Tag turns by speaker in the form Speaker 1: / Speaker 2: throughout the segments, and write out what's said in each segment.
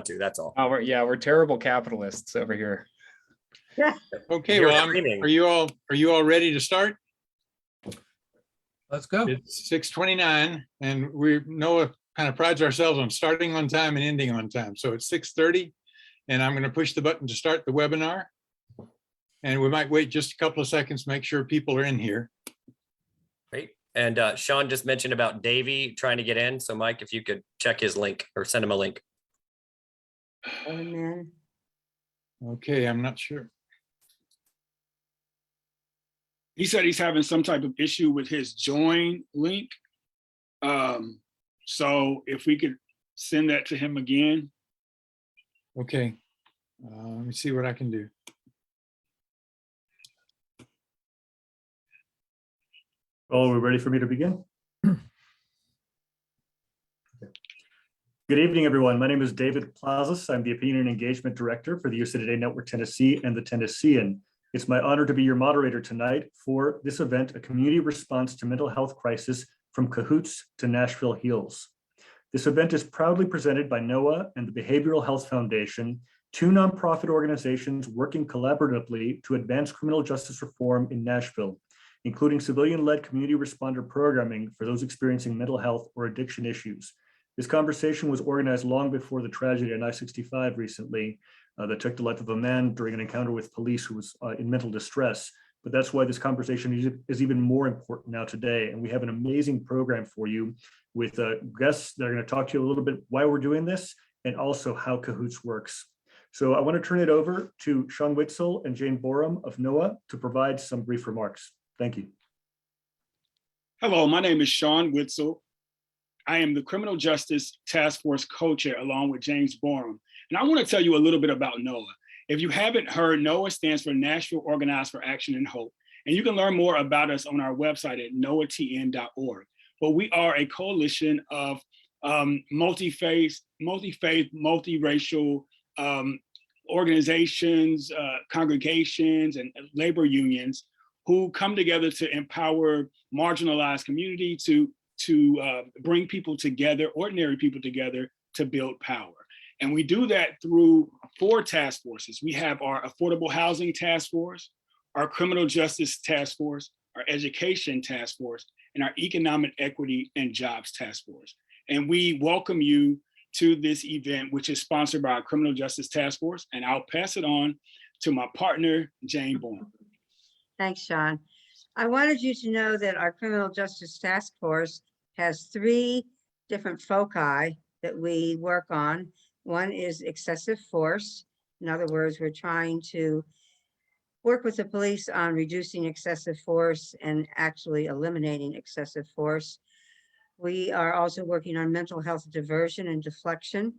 Speaker 1: to. That's all.
Speaker 2: We're terrible capitalists over here.
Speaker 3: Okay,
Speaker 1: You're
Speaker 3: well,
Speaker 1: screaming.
Speaker 3: are you all ready to start?
Speaker 4: Let's go.
Speaker 3: It's 6:29 and we know kind of prides ourselves on starting on time and ending on time. So it's 6:30 and I'm going to push the button to start the webinar. And we might wait just a couple of seconds, make sure people are in here.
Speaker 1: Great. And Sean just mentioned about Davey trying to get in. So Mike, if you could check his link or send him a link.
Speaker 5: Amen.
Speaker 3: Okay, I'm not sure.
Speaker 6: He said he's having some type of issue with his join link. So if we could send that to him again.
Speaker 3: Okay, let me see what I can do.
Speaker 7: Oh, we're ready for me to begin? Okay. Good evening, everyone. My name is David Plazas. I'm the Opinion and Engagement Director for the USA Today Network Tennessee and the Tennessean. It's my honor to be your moderator tonight for this event, a community response to mental health crisis from CAHOOTS to Nashville HEALS. This event is proudly presented by NOAA and the Behavioral Health Foundation, two nonprofit organizations working collaboratively to advance criminal justice reform in Nashville, including civilian-led community responder programming for those experiencing mental health or addiction issues. This conversation was organized long before the tragedy on I-65 recently that took the life of a man during an encounter with police who was in mental distress. But that's why this conversation is even more important now today. And we have an amazing program for you with guests that are going to talk to you a little bit why we're doing this and also how CAHOOTS works. So I want to turn it over to Sean Witzel and Jane Borum of NOAA to provide some brief remarks. Thank you.
Speaker 6: Hello, my name is Sean Witzel. I am the Criminal Justice Task Force co-chair along with James Borum. And I want to tell you a little bit about NOAA. If you haven't heard, NOAA stands for Nashville Organized for Action and Hope. And you can learn more about us on our website at noaatn.org. But we are a coalition of multi-faith, multiracial organizations, congregations, and labor unions who come together to empower marginalized community to bring people together, ordinary people together, to build power. And we do that through 4 task forces. We have our Affordable Housing Task Force, our Criminal Justice Task Force, our Education Task Force, and our Economic Equity and Jobs Task Force. And we welcome you to this event, which is sponsored by our Criminal Justice Task Force. And I'll pass it on to my partner, Jane Bourne.
Speaker 5: Thanks, Sean. I wanted you to know that our Criminal Justice Task Force has 3 different foci that we work on. One is excessive force. In other words, we're trying to work with the police on reducing excessive force and actually eliminating excessive force. We are also working on mental health diversion and deflection.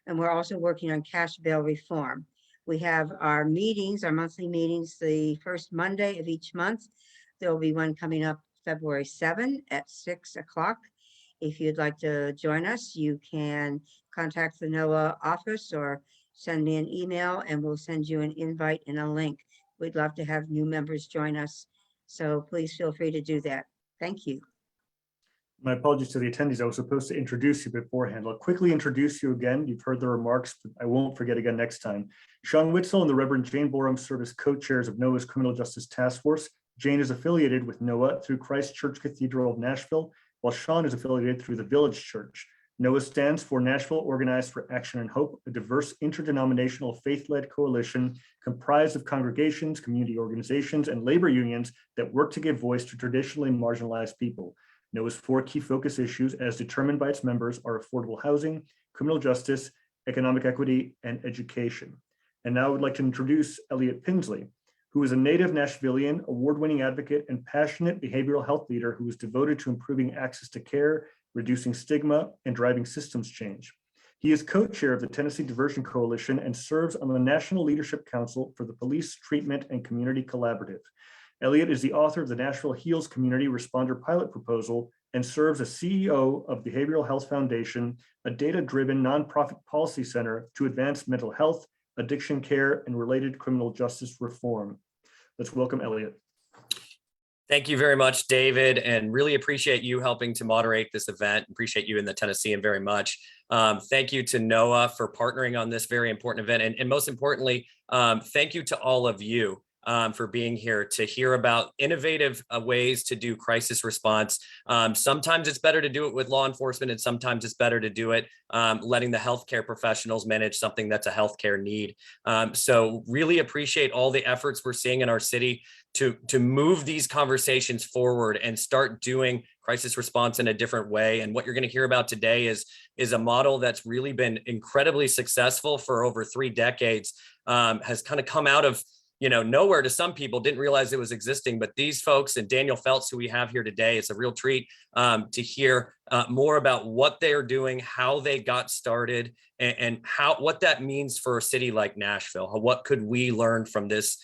Speaker 5: And we're also working on cash bail reform. We have our meetings, our monthly meetings, the first Monday of each month. There will be one coming up February 7 at 6 o'clock. If you'd like to join us, you can contact the NOAA office or send me an email and we'll send you an invite and a link. We'd love to have new members join us. So please feel free to do that. Thank you.
Speaker 7: My apologies to the attendees. I was supposed to introduce you beforehand. I'll quickly introduce you again. You've heard the remarks, but I won't forget again next time. Sean Witzel and the Reverend Jane Borum serve as co-chairs of NOAA's Criminal Justice Task Force. Jane is affiliated with NOAA through Christ Church Cathedral of Nashville, while Sean is affiliated through the Village Church. NOAA stands for Nashville Organized for Action and Hope, a diverse interdenominational faith-led coalition comprised of congregations, community organizations, and labor unions that work to give voice to traditionally marginalized people. NOAA's 4 key focus issues, as determined by its members, are affordable housing, criminal justice, economic equity, and education. And now I would like to introduce Elliot Pinsley, who is a native Nashvilleian, award-winning advocate, and passionate behavioral health leader who is devoted to improving access to care, reducing stigma, and driving systems change. He is co-chair of the Tennessee Diversion Coalition and serves on the National Leadership Council for the Police Treatment and Community Collaborative. Elliot is the author of the Nashville HEALS Community Responder Pilot Proposal and serves as CEO of Behavioral Health Foundation, a data-driven nonprofit policy center to advance mental health, addiction care, and related criminal justice reform. Let's welcome Elliot.
Speaker 1: Thank you very much, David, and really appreciate you helping to moderate this event. Appreciate you in the Tennessean very much. Thank you to Noah for partnering on this very important event. And most importantly, thank you to all of you for being here to hear about innovative ways to do crisis response. Sometimes it's better to do it with law enforcement, and sometimes it's better to do it letting the healthcare professionals manage something that's a healthcare need. So really appreciate all the efforts we're seeing in our city to move these conversations forward and start doing crisis response in a different way. And what you're going to hear about today is a model that's really been incredibly successful for over 3 decades, has kind of come out of nowhere to some people, didn't realize it was existing, but these folks and Daniel Feltz, who we have here today, it's a real treat to hear more about what they are doing, how they got started, and what that means for a city like Nashville. What could we learn from this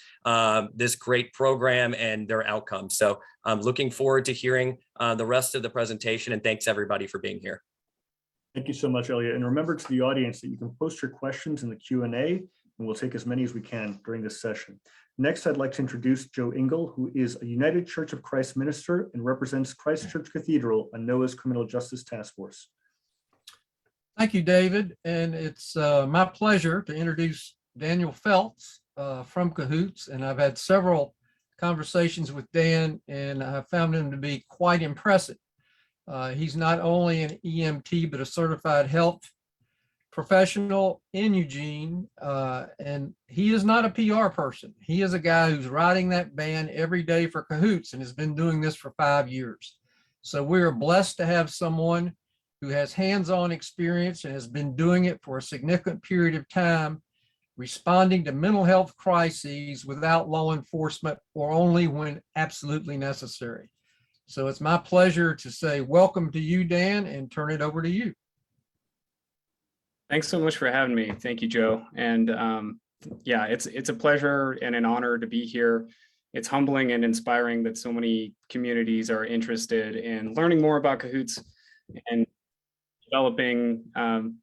Speaker 1: great program and their outcomes? So I'm looking forward to hearing the rest of the presentation, and thanks everybody for being here.
Speaker 7: Thank you so much, Elliot. And remember to the audience that you can post your questions in the Q&A, and we'll take as many as we can during this session. Next, I'd like to introduce Joe Engel, who is a United Church of Christ minister and represents Christ Church Cathedral on NOAA's Criminal Justice Task Force.
Speaker 4: Thank you, David. And it's my pleasure to introduce Daniel Feltz from CAHOOTS. And I've had several conversations with Dan, and I found him to be quite impressive. He's not only an EMT, but a certified health professional in Eugene, and he is not a PR person. He is a guy who's riding that band every day for CAHOOTS and has been doing this for 5 years. So we are blessed to have someone who has hands-on experience and has been doing it for a significant period of time, responding to mental health crises without law enforcement or only when absolutely necessary. So it's my pleasure to say welcome to you, Dan, and turn it over to you.
Speaker 2: Thanks so much for having me. Thank you, Joe. And yeah, it's a pleasure and an honor to be here. It's humbling and inspiring that so many communities are interested in learning more about CAHOOTS and developing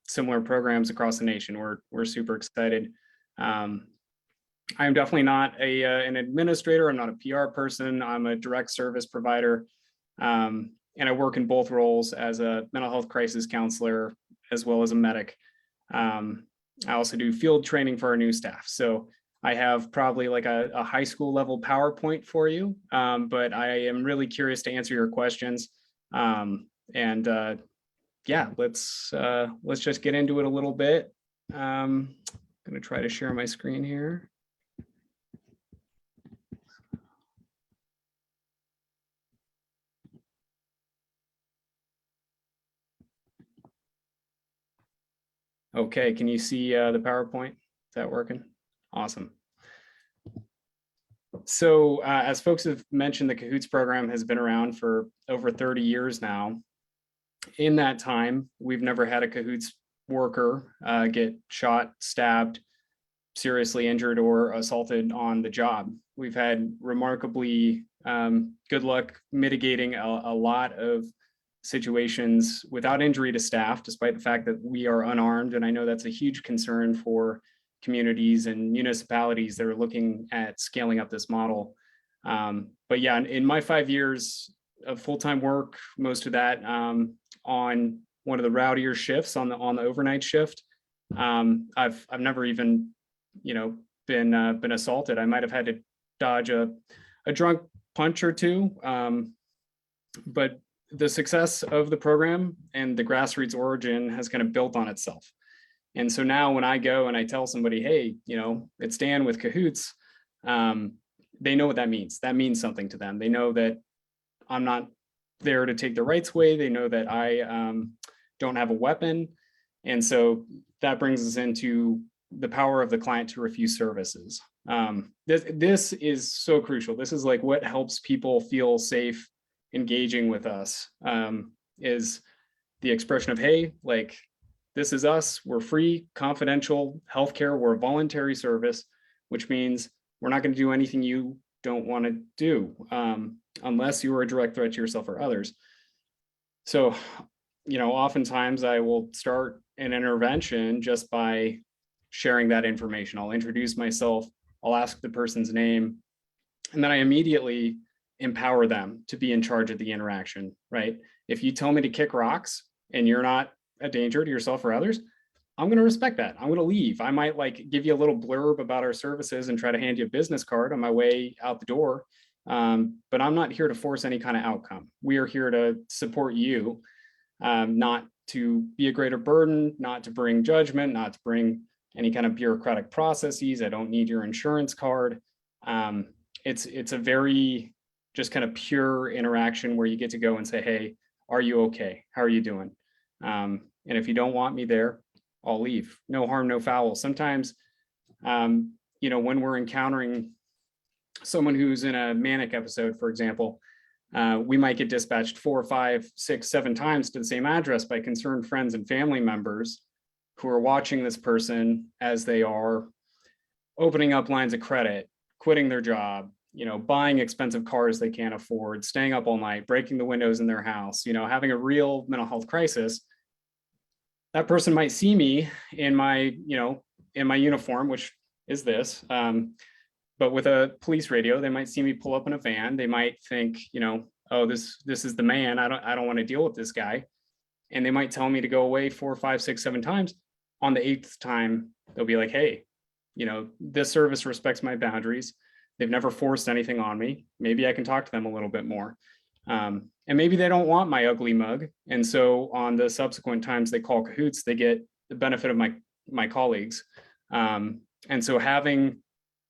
Speaker 2: similar programs across the nation. We're super excited. I'm definitely not an administrator. I'm not a PR person. I'm a direct service provider. And I work in both roles as a mental health crisis counselor as well as a medic. I also do field training for our new staff. So I have probably like a high school level PowerPoint for you, but I am really curious to answer your questions. Yeah, let's just get into it a little bit. I'm going to try to share my screen here. Okay, can you see the PowerPoint? Is that working? Awesome. So as folks have mentioned, the CAHOOTS program has been around for over 30 years now. In that time, we've never had a CAHOOTS worker get shot, stabbed, seriously injured, or assaulted on the job. We've had remarkably good luck mitigating a lot of situations without injury to staff, despite the fact that we are unarmed. And I know that's a huge concern for communities and municipalities that are looking at scaling up this model. But yeah, in my 5 years of full-time work, most of that on one of the rowdier shifts on the overnight shift, I've never even been assaulted. I might have had to dodge a drunk punch or two, but the success of the program and the grassroots origin has kind of built on itself. And so now when I go and I tell somebody, hey, it's Dan with CAHOOTS, they know what that means. That means something to them. They know that I'm not there to take the rights away. They know that I don't have a weapon. And so that brings us into the power of the client to refuse services. This is so crucial. This is like what helps people feel safe engaging with us, is the expression of, hey, like, this is us, we're free, confidential healthcare, we're a voluntary service, which means we're not going to do anything you don't want to do, unless you are a direct threat to yourself or others. So, oftentimes I will start an intervention just by sharing that information. I'll introduce myself, I'll ask the person's name, and then I immediately empower them to be in charge of the interaction, right? If you tell me to kick rocks and you're not a danger to yourself or others, I'm going to respect that. I'm going to leave. I might like give you a little blurb about our services and try to hand you a business card on my way out the door. But I'm not here to force any kind of outcome. We are here to support you, not to be a greater burden, not to bring judgment, not to bring any kind of bureaucratic processes. I don't need your insurance card. It's a very just kind of pure interaction where you get to go and say, hey, are you okay? How are you doing? And if you don't want me there, I'll leave. No harm, no foul. Sometimes, when we're encountering someone who's in a manic episode, for example, we might get dispatched 4, 5, 6, 7 times to the same address by concerned friends and family members who are watching this person as they are opening up lines of credit, quitting their job, buying expensive cars they can't afford, staying up all night, breaking the windows in their house, having a real mental health crisis. That person might see me in my uniform, which is this, but with a police radio, they might see me pull up in a van. They might think, oh, this is the man. I don't want to deal with this guy. And they might tell me to go away 4, 5, 6, 7 times. On the 8th time, they'll be like, hey, this service respects my boundaries. They've never forced anything on me. Maybe I can talk to them a little bit more. And maybe they don't want my ugly mug. And so on the subsequent times they call CAHOOTS, they get the benefit of my colleagues. And so having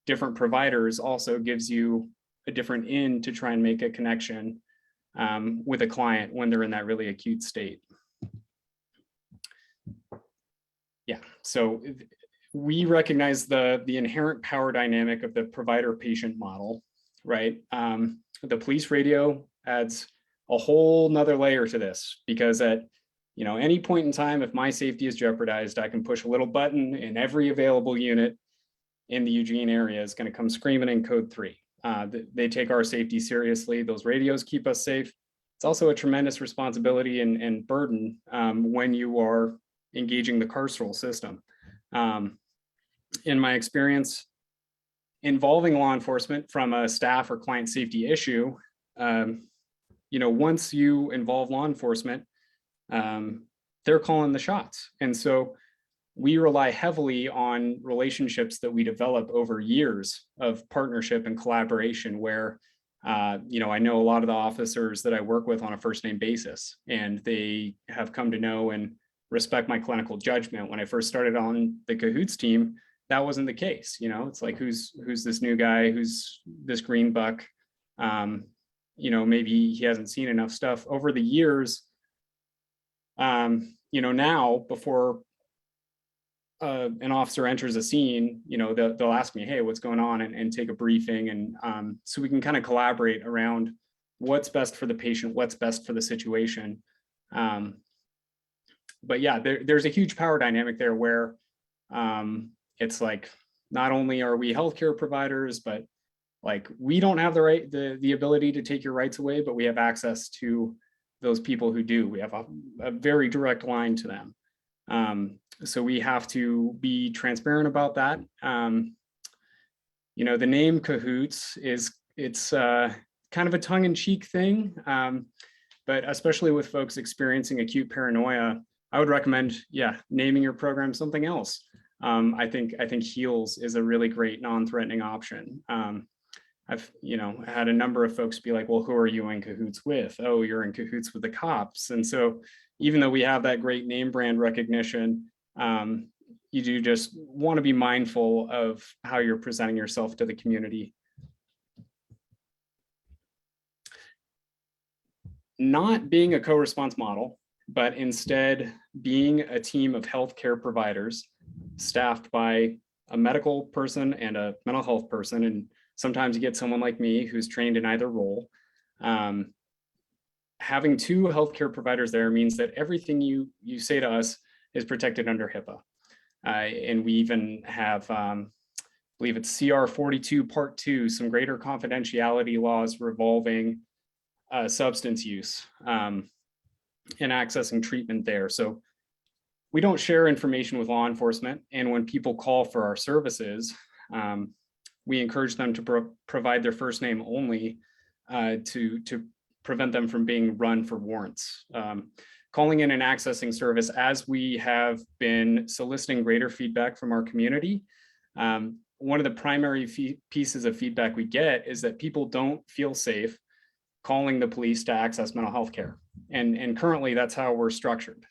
Speaker 2: different providers also gives you a different in to try and make a connection with a client when they're in that really acute state. Yeah, so we recognize the inherent power dynamic of the provider-patient model, right? The police radio adds a whole nother layer to this, because at any point in time, if my safety is jeopardized, I can push a little button and every available unit in the Eugene area is going to come screaming in code 3. They take our safety seriously. Those radios keep us safe. It's also a tremendous responsibility and burden when you are engaging the carceral system. In my experience involving law enforcement from a staff or client safety issue, once you involve law enforcement, they're calling the shots. And so we rely heavily on relationships that we develop over years of partnership and collaboration where, I know a lot of the officers that I work with on a first name basis, and they have come to know and respect my clinical judgment. When I first started on the CAHOOTS team, that wasn't the case. It's like, who's this new guy? Who's this green buck? Maybe he hasn't seen enough stuff over the years. Now before an officer enters a scene, they'll ask me, hey, what's going on, and take a briefing. And so we can kind of collaborate around what's best for the patient, what's best for the situation. But yeah, there's a huge power dynamic there where it's like, not only are we healthcare providers, but like, we don't have the ability to take your rights away, but we have access to those people who do. We have a very direct line to them. So we have to be transparent about that. The name CAHOOTS it's kind of a tongue-in-cheek thing, but especially with folks experiencing acute paranoia, I would recommend, naming your program something else. I think HEALS is a really great non-threatening option. I've had a number of folks be like, well, who are you in CAHOOTS with? Oh, you're in CAHOOTS with the cops. And so even though we have that great name brand recognition, you do just want to be mindful of how you're presenting yourself to the community. Not being a co-response model, but instead being a team of healthcare providers staffed by a medical person and a mental health person. And sometimes you get someone like me who's trained in either role. Having 2 healthcare providers there means that everything you say to us is protected under HIPAA. And we even have, I believe it's CR 42 Part 2, some greater confidentiality laws revolving substance use and accessing treatment there. So we don't share information with law enforcement. And when people call for our services, we encourage them to provide their first name only to prevent them from being run for warrants. Calling in and accessing service, as we have been soliciting greater feedback from our community, one of the primary pieces of feedback we get is that people don't feel safe calling the police to access mental health care. And currently that's how we're structured.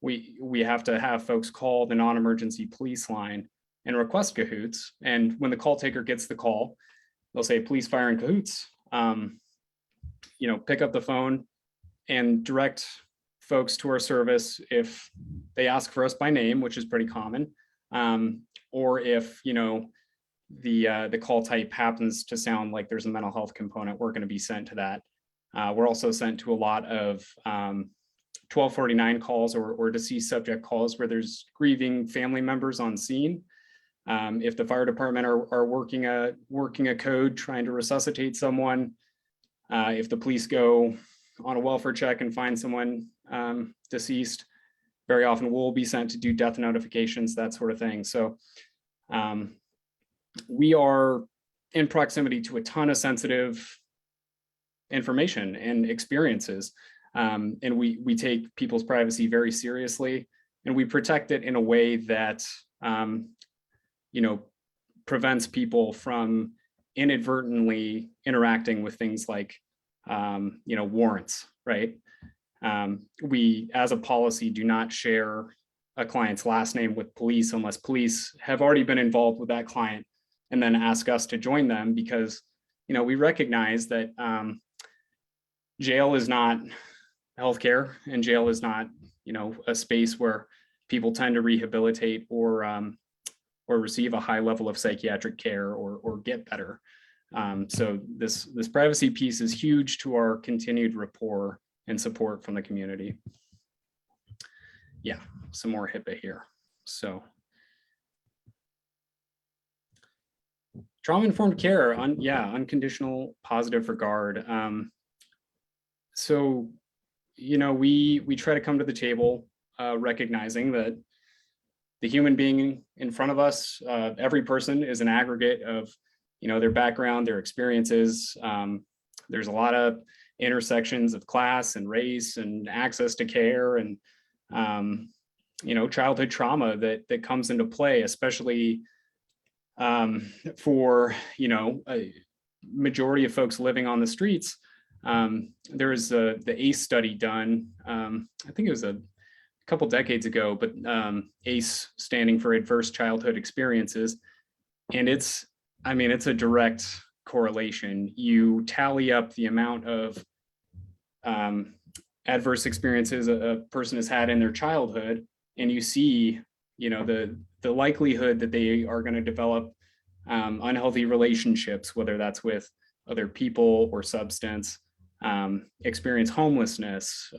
Speaker 2: We have to have folks call the non-emergency police line and request CAHOOTS. And when the call taker gets the call, they'll say police, fire, and CAHOOTS. Pick up the phone and direct folks to our service if they ask for us by name, which is pretty common, or if the call type happens to sound like there's a mental health component, we're going to be sent to that. We're also sent to a lot of 1249 calls or deceased subject calls where there's grieving family members on scene. If the fire department are working a code trying to resuscitate someone, if the police go on a welfare check and find someone deceased, very often we'll be sent to do death notifications, that sort of thing. So we are in proximity to a ton of sensitive information and experiences. And we take people's privacy very seriously, and we protect it in a way that, prevents people from inadvertently interacting with things like, warrants, right? We, as a policy, do not share a client's last name with police unless police have already been involved with that client and then ask us to join them, because, we recognize that jail is not healthcare, and jail is not, a space where people tend to rehabilitate or receive a high level of psychiatric care or get better. So this privacy piece is huge to our continued rapport and support from the community. Yeah, some more HIPAA here. So trauma-informed care, unconditional positive regard. So, we try to come to the table recognizing that the human being in front of us, every person is an aggregate of, their background, their experiences. There's a lot of intersections of class and race and access to care and, childhood trauma that comes into play, especially for, a majority of folks living on the streets. There was the ACE study done, I think it was a couple decades ago, but ACE standing for Adverse Childhood Experiences. And it's a direct correlation. You tally up the amount of adverse experiences a person has had in their childhood, and you see, the likelihood that they are going to develop unhealthy relationships, whether that's with other people or substance, experience homelessness,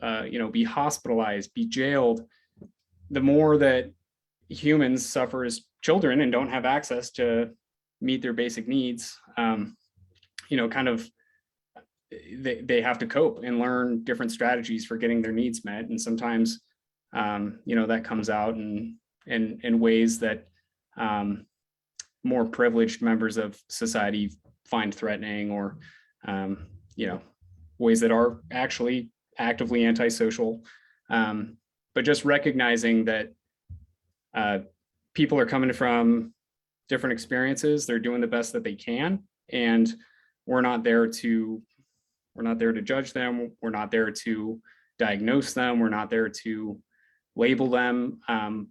Speaker 2: be hospitalized, be jailed. The more that humans suffer as children and don't have access to meet their basic needs, they have to cope and learn different strategies for getting their needs met. And sometimes, that comes out in ways that more privileged members of society find threatening, or, ways that are actually actively antisocial. But just recognizing that people are coming from different experiences, they're doing the best that they can, and we're not there to judge them. We're not there to diagnose them. We're not there to label them.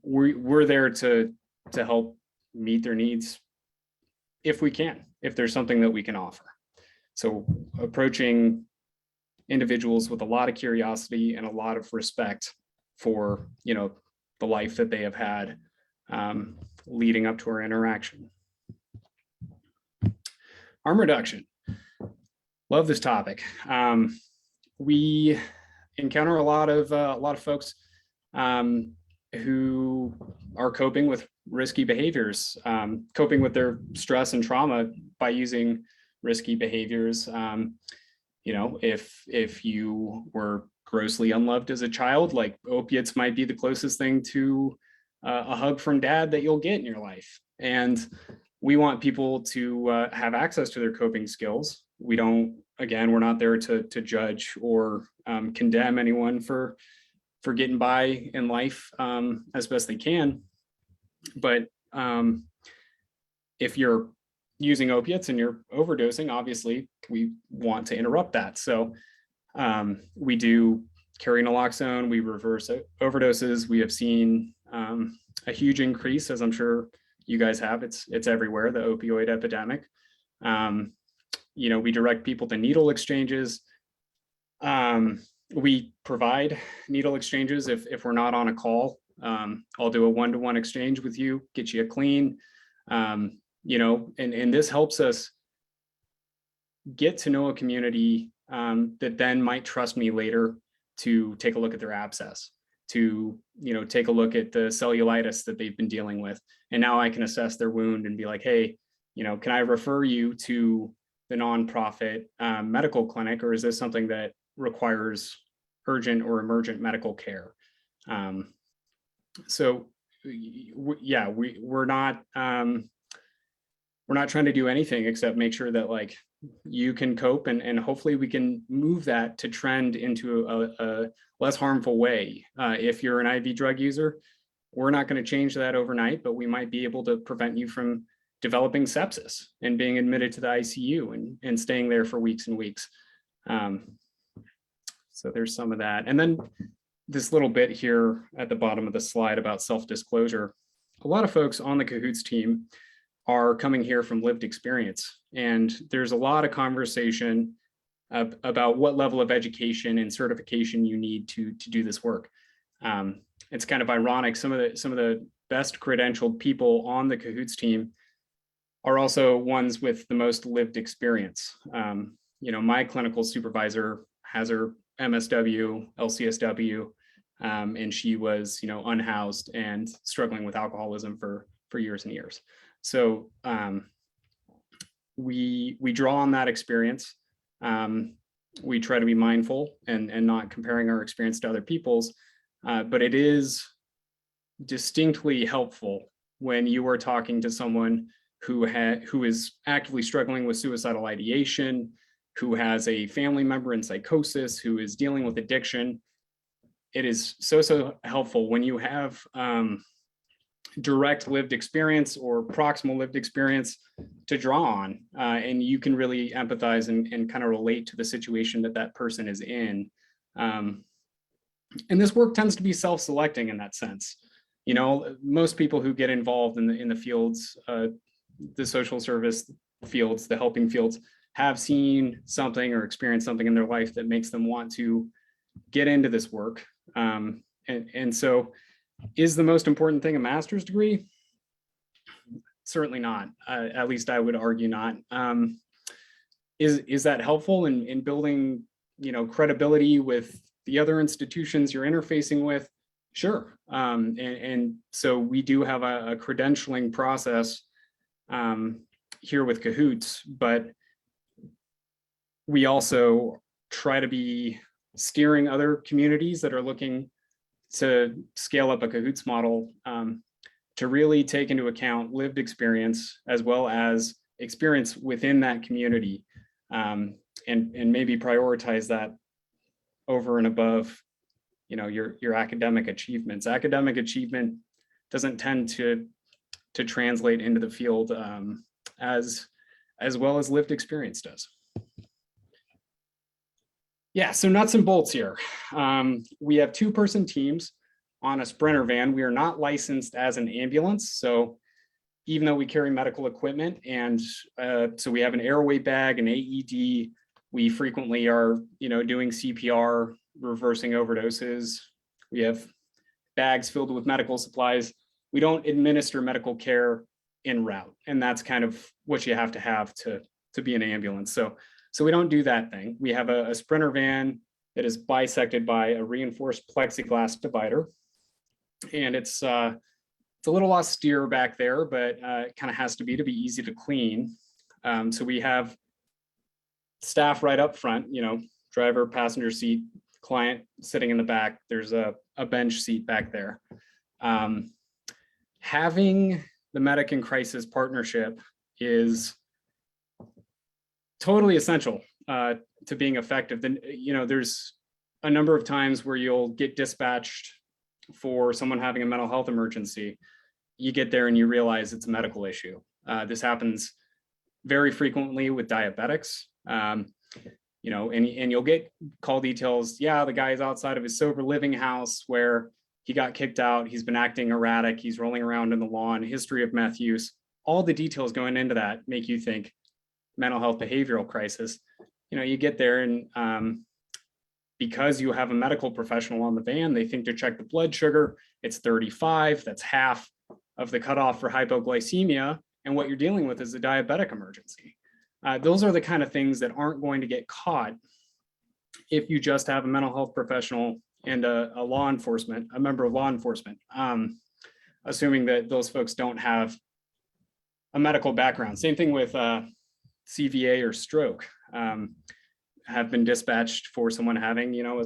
Speaker 2: We're there to help meet their needs if we can, if there's something that we can offer. So approaching individuals with a lot of curiosity and a lot of respect for, the life that they have had leading up to our interaction. Harm reduction. Love this topic. We encounter a lot of folks who are coping with risky behaviors, coping with their stress and trauma by using risky behaviors. If you were grossly unloved as a child, like opiates might be the closest thing to a hug from dad that you'll get in your life. And we want people to have access to their coping skills. We don't again, we're not there to judge or condemn anyone for getting by in life as best they can. But if you're using opiates and you're overdosing, obviously we want to interrupt that. So we do carry naloxone, we reverse overdoses. We have seen a huge increase, as I'm sure you guys have. It's everywhere, the opioid epidemic. You know, we direct people to needle exchanges. We provide needle exchanges if we're not on a call. I'll do a one-to-one exchange with you, get you a clean. You know, and this helps us get to know a community that then might trust me later to take a look at their abscess, to, you know, take a look at the cellulitis that they've been dealing with. And now I can assess their wound and be like, hey, you know, can I refer you to the nonprofit medical clinic, or is this something that requires urgent or emergent medical care? So yeah, we're not trying to do anything except make sure that like you can cope, and hopefully we can move that to trend into a less harmful way. If you're an IV drug user, we're not going to change that overnight, but we might be able to prevent you from developing sepsis and being admitted to the ICU and staying there for weeks and weeks. So there's some of that. And then this little bit here at the bottom of the slide about self-disclosure. A lot of folks on the CAHOOTS team are coming here from lived experience. And there's a lot of conversation about what level of education and certification you need to do this work. It's kind of ironic. Some of the best credentialed people on the CAHOOTS team are also ones with the most lived experience. You know, my clinical supervisor has her MSW, LCSW, and she was, you know, unhoused and struggling with alcoholism for years and years. So we draw on that experience. We try to be mindful and not comparing our experience to other people's, but it is distinctly helpful when you are talking to someone who is actively struggling with suicidal ideation, who has a family member in psychosis, who is dealing with addiction. It is so helpful when you have direct lived experience or proximal lived experience to draw on, and you can really empathize and kind of relate to the situation that person is in. And this work tends to be self-selecting in that sense. You know, most people who get involved in the fields, the social service fields, the helping fields, have seen something or experienced something in their life that makes them want to get into this work. And so, is the most important thing a master's degree? Certainly not. At least I would argue not. Is that helpful in building, you know, credibility with the other institutions you're interfacing with? Sure. And so we do have a credentialing process here with CAHOOTS, but we also try to be steering other communities that are looking to scale up a CAHOOTS model to really take into account lived experience as well as experience within that community, and maybe prioritize that over and above, you know, your academic achievements. Academic achievement doesn't tend to translate into the field as well as lived experience does. Yeah, so nuts and bolts here. We have 2-person teams on a Sprinter van. We are not licensed as an ambulance. So even though we carry medical equipment, and so we have an airway bag, an AED, we frequently are, you know, doing CPR, reversing overdoses. We have bags filled with medical supplies. We don't administer medical care en route. And that's kind of what you have to be an ambulance. So we don't do that thing. We have a Sprinter van that is bisected by a reinforced plexiglass divider. And it's a little austere back there, but it kind of has to be easy to clean. So we have staff right up front, you know, driver, passenger seat, client sitting in the back. There's a bench seat back there. Having the medic in crisis partnership is totally essential to being effective, then, there's a number of times where you'll get dispatched for someone having a mental health emergency. You get there and you realize it's a medical issue. This happens very frequently with diabetics. And you'll get call details. Yeah, the guy is outside of his sober living house where he got kicked out. He's been acting erratic. He's rolling around in the lawn, history of meth use. All the details going into that make you think mental health behavioral crisis. You get there and because you have a medical professional on the van, they think to check the blood sugar. It's 35. That's half of the cutoff for hypoglycemia. And what you're dealing with is a diabetic emergency. Those are the kind of things that aren't going to get caught if you just have a mental health professional and a member of law enforcement, assuming that those folks don't have a medical background. Same thing with CVA or stroke. Have been dispatched for someone having, a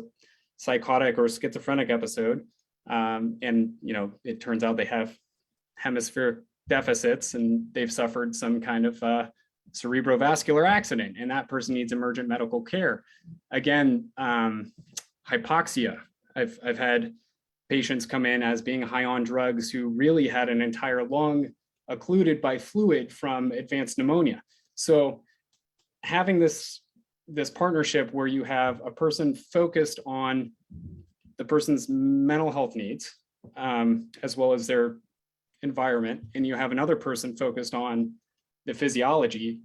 Speaker 2: psychotic or schizophrenic episode. And, it turns out they have hemispheric deficits and they've suffered some kind of cerebrovascular accident, and that person needs emergent medical care. Again, hypoxia. I've had patients come in as being high on drugs who really had an entire lung occluded by fluid from advanced pneumonia. So having this partnership where you have a person focused on the person's mental health needs, as well as their environment, and you have another person focused on the physiology,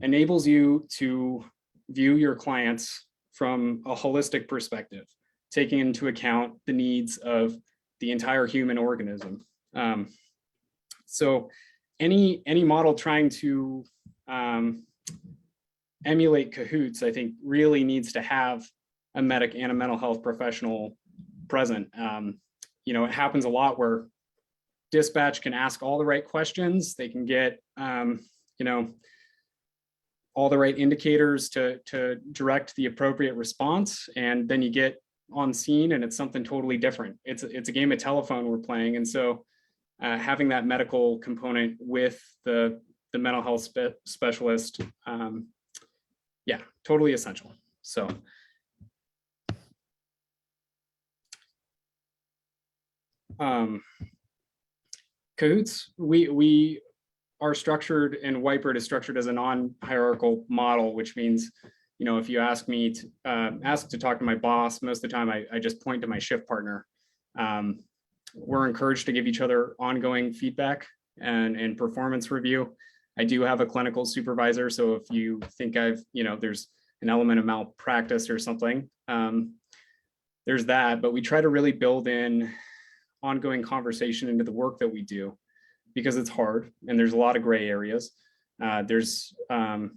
Speaker 2: enables you to view your clients from a holistic perspective, taking into account the needs of the entire human organism. So any model trying to emulate CAHOOTS, I think, really needs to have a medic and a mental health professional present. It happens a lot where dispatch can ask all the right questions. They can get, all the right indicators to direct the appropriate response. And then you get on scene and it's something totally different. It's a game of telephone we're playing. And so having that medical component with the mental health specialist, totally essential. So. CAHOOTS, we are structured, and Whiteboard is structured as a non-hierarchical model, which means, if you ask me to ask to talk to my boss, most of the time I just point to my shift partner. We're encouraged to give each other ongoing feedback and performance review. I do have a clinical supervisor, so if you think there's an element of malpractice or something, there's that, but we try to really build in ongoing conversation into the work that we do, because it's hard and there's a lot of gray areas. There's a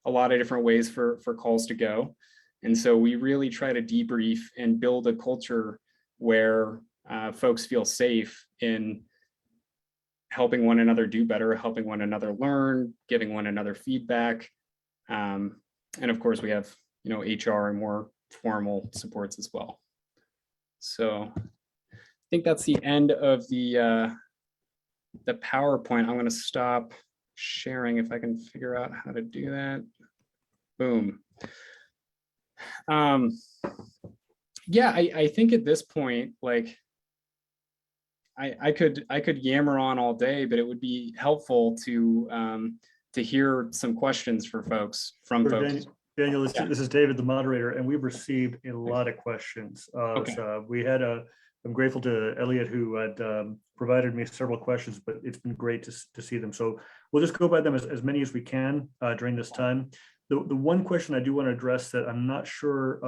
Speaker 2: lot of different ways for calls to go. And so we really try to debrief and build a culture where folks feel safe in helping one another do better, helping one another learn, giving one another feedback. And of course we have, HR and more formal supports as well. So I think that's the end of the PowerPoint. I'm going to stop sharing if I can figure out how to do that. Boom. I think at this point, like I could yammer on all day, but it would be helpful to hear some questions from folks.
Speaker 7: Daniel, this is David, the moderator, and we've received a lot of questions. So I'm grateful to Elliot, who had provided me several questions, but it's been great to see them. So we'll just go by them as many as we can during this time. The one question I do want to address that I'm not sure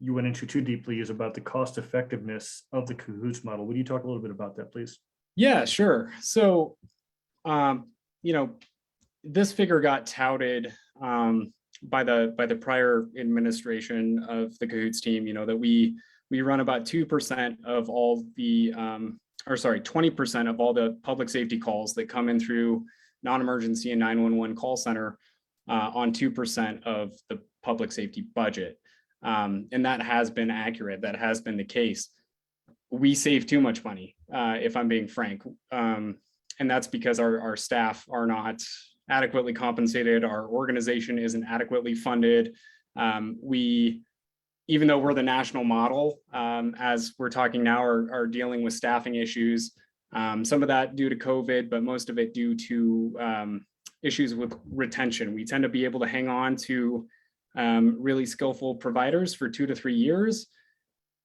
Speaker 7: you went into too deeply is about the cost effectiveness of the CAHOOTS model. Would you talk a little bit about that, please?
Speaker 2: Yeah, sure. So, this figure got touted by the prior administration of the CAHOOTS team, that we run about 2% of all the, 20% of all the public safety calls that come in through non-emergency and 911 call center on 2% of the public safety budget. And that has been accurate. That has been the case. We save too much money, if I'm being frank. And that's because our staff are not adequately compensated. Our organization isn't adequately funded. We, even though we're the national model, as we're talking now, are dealing with staffing issues. Some of that due to COVID, but most of it due to issues with retention. We tend to be able to hang on to really skillful providers for 2 to 3 years.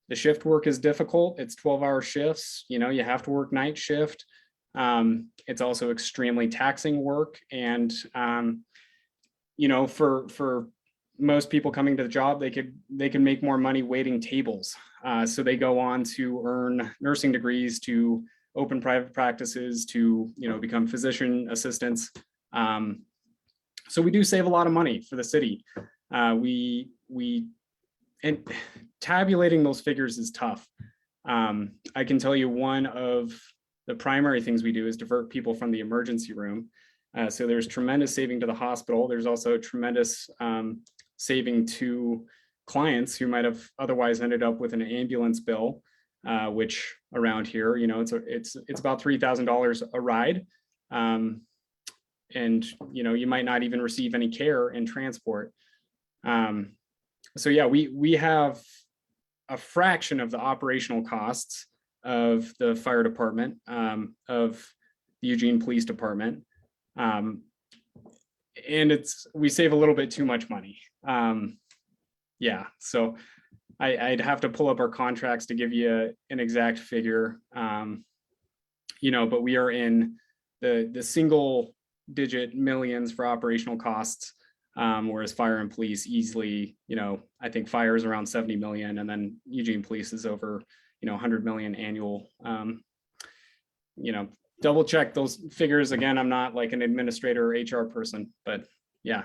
Speaker 2: The shift work is difficult. It's 12-hour shifts. You know, you have to work night shift. It's also extremely taxing work. And, you know, for most people coming to the job, they can make more money waiting tables. So they go on to earn nursing degrees, to open private practices, to, you know, become physician assistants. So we do save a lot of money for the city. And tabulating those figures is tough. I can tell you one of the primary things we do is divert people from the emergency room. So there's tremendous saving to the hospital. There's also tremendous saving to clients who might have otherwise ended up with an ambulance bill, which around here, you know, it's about $3,000 a ride. And, you know, you might not even receive any care in transport. So yeah, we have a fraction of the operational costs of the fire department, of the Eugene Police Department. And we save a little bit too much money. Yeah, so I'd have to pull up our contracts to give you an exact figure. You know, but we are in the single digit millions for operational costs. Whereas fire and police easily, you know, I think fire is around 70 million, and then Eugene Police is over, you know, 100 million annual. You know, double check those figures. Again, I'm not like an administrator or HR person, but yeah.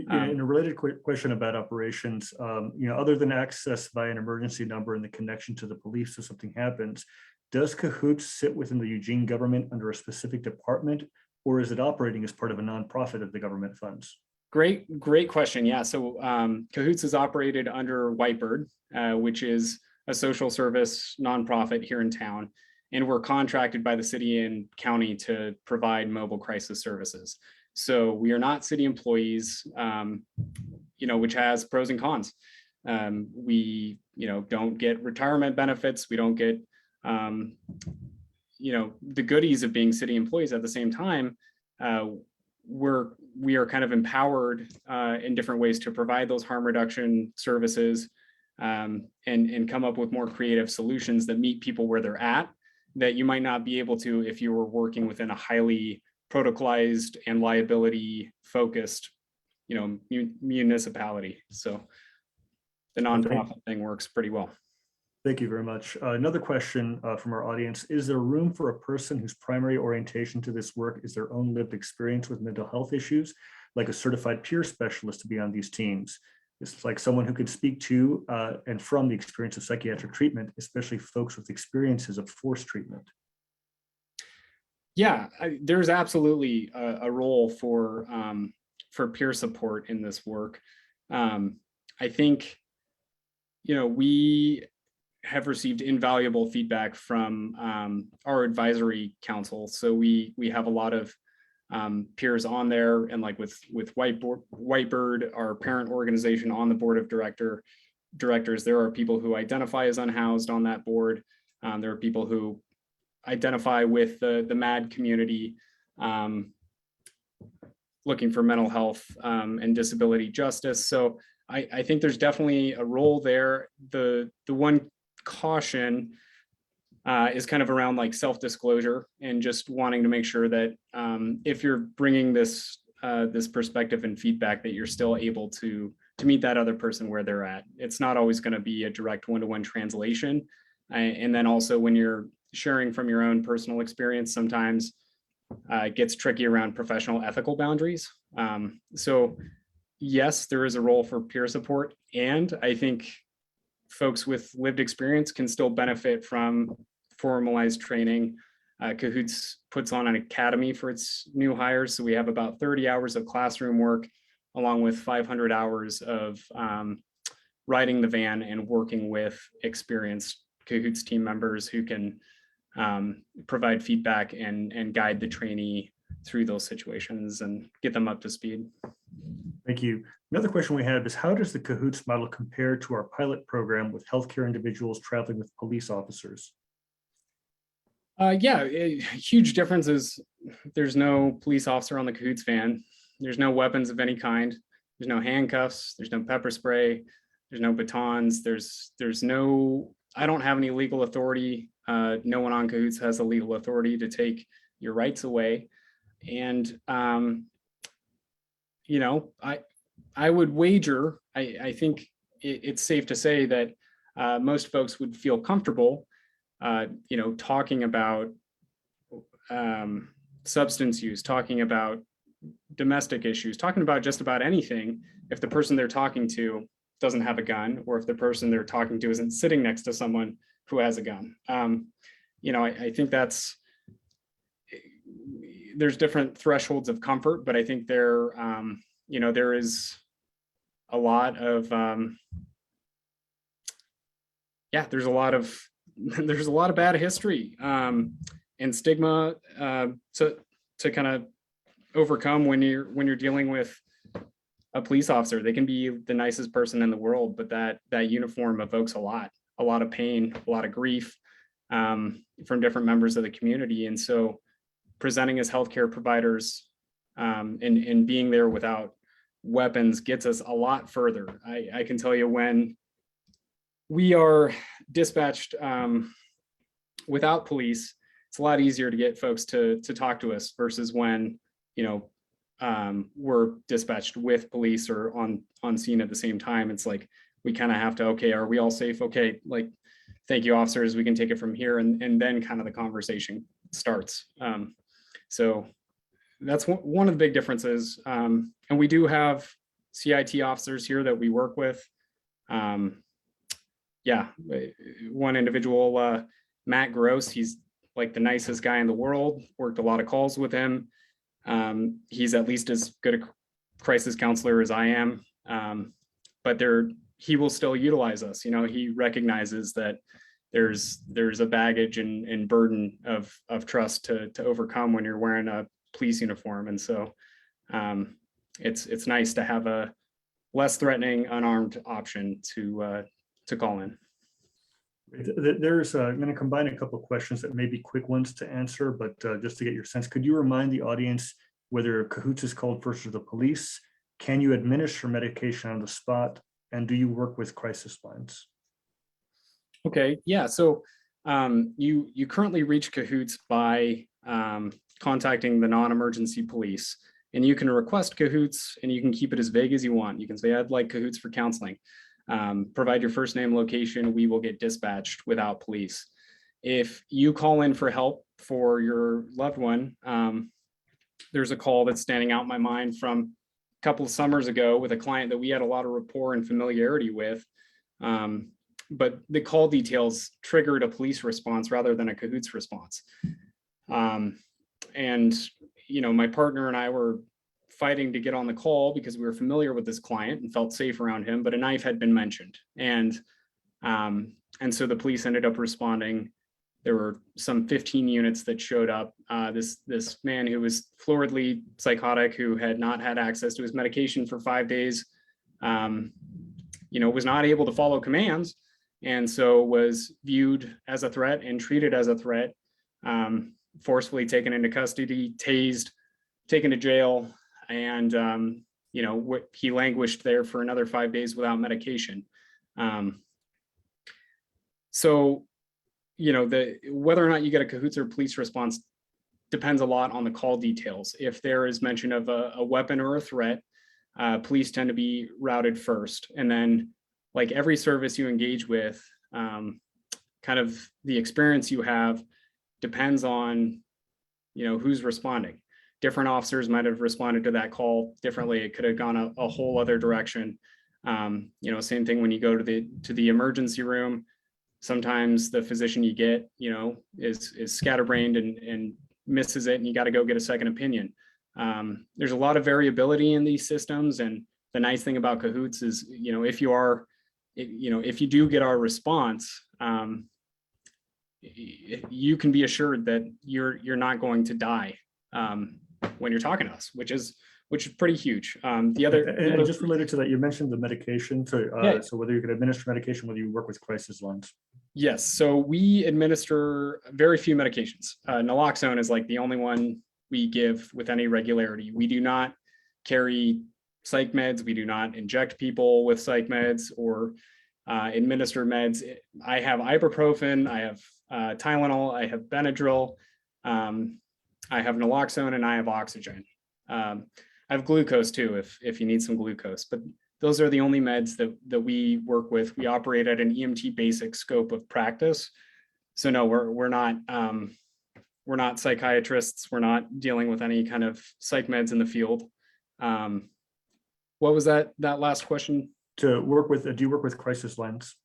Speaker 7: And a related question about operations, you know, other than access via an emergency number and the connection to the police if something happens, does CAHOOTS sit within the Eugene government under a specific department, or is it operating as part of a nonprofit of the government funds?
Speaker 2: Great question. Yeah, so CAHOOTS is operated under Whiteboard, which is a social service nonprofit here in town, and we're contracted by the city and county to provide mobile crisis services. So we are not city employees, you know, which has pros and cons. We, you know, don't get retirement benefits. We don't get, you know, the goodies of being city employees. At the same time, we are kind of empowered in different ways to provide those harm reduction services, and come up with more creative solutions that meet people where they're at, that you might not be able to if you were working within a highly protocolized and liability focused, you know, municipality. So the nonprofit thing works pretty well.
Speaker 7: Thank you very much. Another question from our audience: is there room for a person whose primary orientation to this work is their own lived experience with mental health issues, like a certified peer specialist, to be on these teams? It's like someone who can speak to and from the experience of psychiatric treatment, especially folks with experiences of forced treatment.
Speaker 2: Yeah, there's absolutely a role for peer support in this work. I think, you know, we have received invaluable feedback from our advisory council. So we have a lot of peers on there, and like with Whiteboard, our parent organization, on the board of directors, there are people who identify as unhoused on that board. There are people who identify with the MAD community, looking for mental health and disability justice. So I think there's definitely a role there. The one caution is kind of around like self-disclosure and just wanting to make sure that if you're bringing this perspective and feedback, that you're still able to meet that other person where they're at. It's not always going to be a direct one-to-one translation. And then also when you're sharing from your own personal experience, sometimes it gets tricky around professional ethical boundaries. So yes, there is a role for peer support, and I think folks with lived experience can still benefit from formalized training. CAHOOTS puts on an academy for its new hires. So we have about 30 hours of classroom work, along with 500 hours of riding the van and working with experienced CAHOOTS team members who can provide feedback and guide the trainee through those situations and get them up to speed.
Speaker 7: Thank you. Another question we have is, how does the CAHOOTS model compare to our pilot program with healthcare individuals traveling with police officers?
Speaker 2: Huge difference is there's no police officer on the CAHOOTS van. There's no weapons of any kind. There's no handcuffs. There's no pepper spray. There's no batons. There's no, I don't have any legal authority. No one on CAHOOTS has the legal authority to take your rights away. And, I would wager, I think it's safe to say that most folks would feel comfortable talking about substance use, talking about domestic issues, talking about just about anything, if the person they're talking to doesn't have a gun, or if the person they're talking to isn't sitting next to someone who has a gun. I think there's different thresholds of comfort, but I think there is a lot of, there's a lot of bad history and stigma to kind of overcome when you're dealing with a police officer. They can be the nicest person in the world, but that uniform evokes a lot of pain, a lot of grief from different members of the community. And so presenting as healthcare providers and being there without weapons gets us a lot further. I can tell you, when we are dispatched without police, it's a lot easier to get folks to talk to us versus when, we're dispatched with police or on scene at the same time. It's like, we kind of have to, okay, are we all safe? Okay, like, thank you, officers, we can take it from here. And then kind of the conversation starts. So that's one of the big differences. And we do have CIT officers here that we work with. One individual, Matt Gross, he's like the nicest guy in the world, worked a lot of calls with him. He's at least as good a crisis counselor as I am, but he will still utilize us. He recognizes that there's a baggage and burden of trust to overcome when you're wearing a police uniform. And so it's nice to have a less threatening, unarmed option to call in.
Speaker 7: I'm going to combine a couple of questions that may be quick ones to answer, but just to get your sense, could you remind the audience whether CAHOOTS is called first to the police? Can you administer medication on the spot? And do you work with crisis lines?
Speaker 2: Okay, yeah. So you currently reach CAHOOTS by contacting the non-emergency police, and you can request CAHOOTS and you can keep it as vague as you want. You can say, I'd like CAHOOTS for counseling. Provide your first name, location, we will get dispatched without police. If you call in for help for your loved one, there's a call that's standing out in my mind from a couple of summers ago with a client that we had a lot of rapport and familiarity with. But the call details triggered a police response rather than a CAHOOTS response. My partner and I were fighting to get on the call because we were familiar with this client and felt safe around him, but a knife had been mentioned. And so the police ended up responding. There were some 15 units that showed up. This man who was floridly psychotic, who had not had access to his medication for 5 days, was not able to follow commands, and so was viewed as a threat and treated as a threat, forcefully taken into custody, tased, taken to jail, and he languished there for another 5 days without medication. Whether or not you get a CAHOOTS or police response depends a lot on the call details. If there is mention of a weapon or a threat, police tend to be routed first, and then, like every service you engage with, kind of the experience you have depends on who's responding. Different officers might have responded to that call differently. It could have gone a whole other direction. Same thing when you go to the emergency room. Sometimes the physician you get, is scatterbrained and misses it, and you got to go get a second opinion. There's a lot of variability in these systems, and the nice thing about CAHOOTS is, if you do get our response, you can be assured that you're not going to die. when you're talking to us, which is pretty huge. The other
Speaker 7: And just related to that, you mentioned the medication. So,
Speaker 2: Yeah.
Speaker 7: so whether you could administer medication, whether you work with crisis lines.
Speaker 2: Yes, so we administer very few medications. Naloxone is like the only one we give with any regularity. We do not carry psych meds. We do not inject people with psych meds or administer meds. I have ibuprofen, I have Tylenol, I have Benadryl, I have naloxone, and I have oxygen. I have glucose too, if you need some glucose, but those are the only meds that we work with. We operate at an EMT basic scope of practice. So no, we're not psychiatrists. We're not dealing with any kind of psych meds in the field. What was that last question?
Speaker 7: To work with, do you work with crisis lines?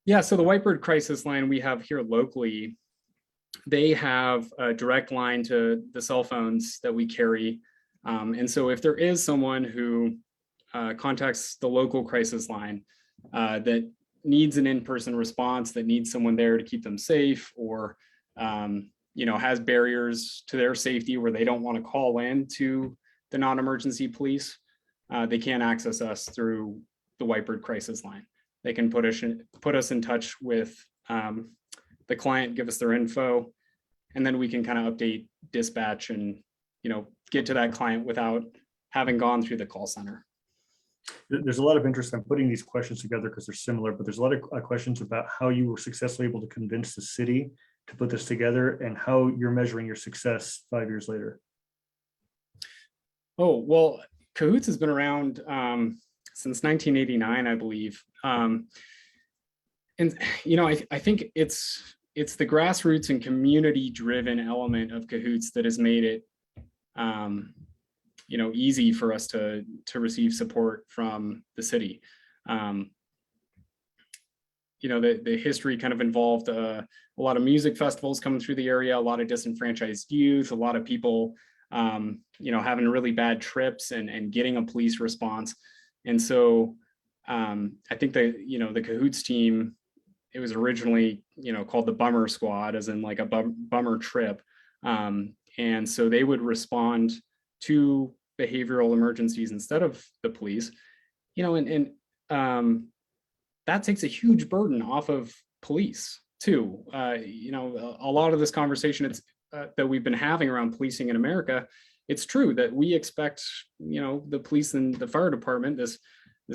Speaker 2: Yeah, so the Whiteboard crisis line we have here locally, they have a direct line to the cell phones that we carry. And so if there is someone who contacts the local crisis line that needs an in-person response, that needs someone there to keep them safe, or has barriers to their safety where they don't want to call in to the non-emergency police, they can access us through the Whiteboard crisis line. They can put us in touch with the client, give us their info, and then we can kind of update dispatch and get to that client without having gone through the call center.
Speaker 7: There's a lot of interest in putting these questions together because they're similar, but there's a lot of questions about how you were successfully able to convince the city to put this together and how you're measuring your success 5 years later.
Speaker 2: Oh, well, CAHOOTS has been around since 1989, I believe. And I think it's the grassroots and community-driven element of CAHOOTS that has made it easy for us to receive support from the city. The history kind of involved a lot of music festivals coming through the area, a lot of disenfranchised youth, a lot of people, having really bad trips and getting a police response. And so I think the CAHOOTS team, it was originally, called the Bummer Squad, as in like a bummer trip. And so they would respond to behavioral emergencies instead of the police, that takes a huge burden off of police too. A lot of this conversation that we've been having around policing in America, it's true that we expect, the police and the fire department, this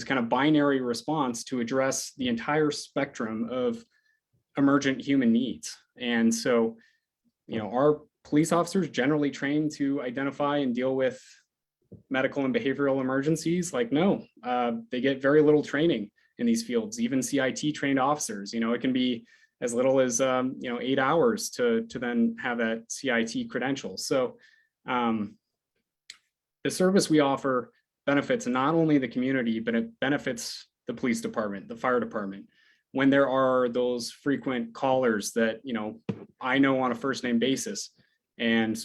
Speaker 2: kind of binary response to address the entire spectrum of emergent human needs. And so, our police officers generally trained to identify and deal with medical and behavioral emergencies. No, they get very little training in these fields. Even CIT trained officers, it can be as little as 8 hours to then have that CIT credential. So the service we offer benefits not only the community, but it benefits the police department, the fire department. When there are those frequent callers that I know on a first name basis, and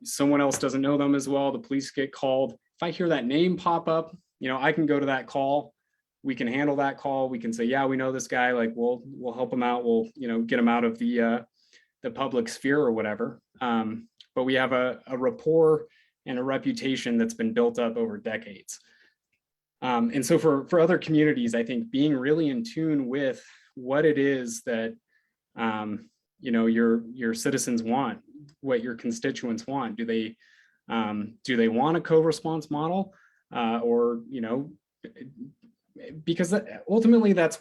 Speaker 2: someone else doesn't know them as well, the police get called. If I hear that name pop up, I can go to that call. We can handle that call. We can say, yeah, we know this guy. We'll help him out. We'll get him out of the public sphere or whatever. But we have a rapport and a reputation that's been built up over decades. And so for other communities, I think being really in tune with what it is that your citizens want, what your constituents want. Do they want a co-response model, or because ultimately that's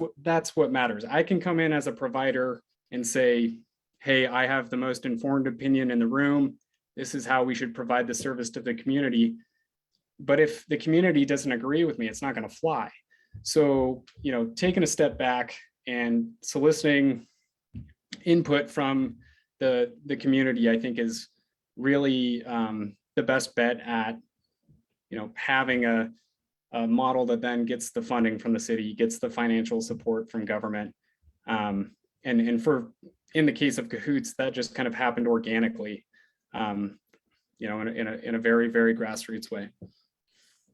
Speaker 2: what matters. I can come in as a provider and say, hey, I have the most informed opinion in the room. This is how we should provide the service to the community. But if the community doesn't agree with me, it's not going to fly. So, taking a step back and soliciting input from the community, I think is really the best bet at, having a model that then gets the funding from the city, gets the financial support from government. And in the case of CAHOOTS, that just kind of happened organically, in a very, very grassroots way.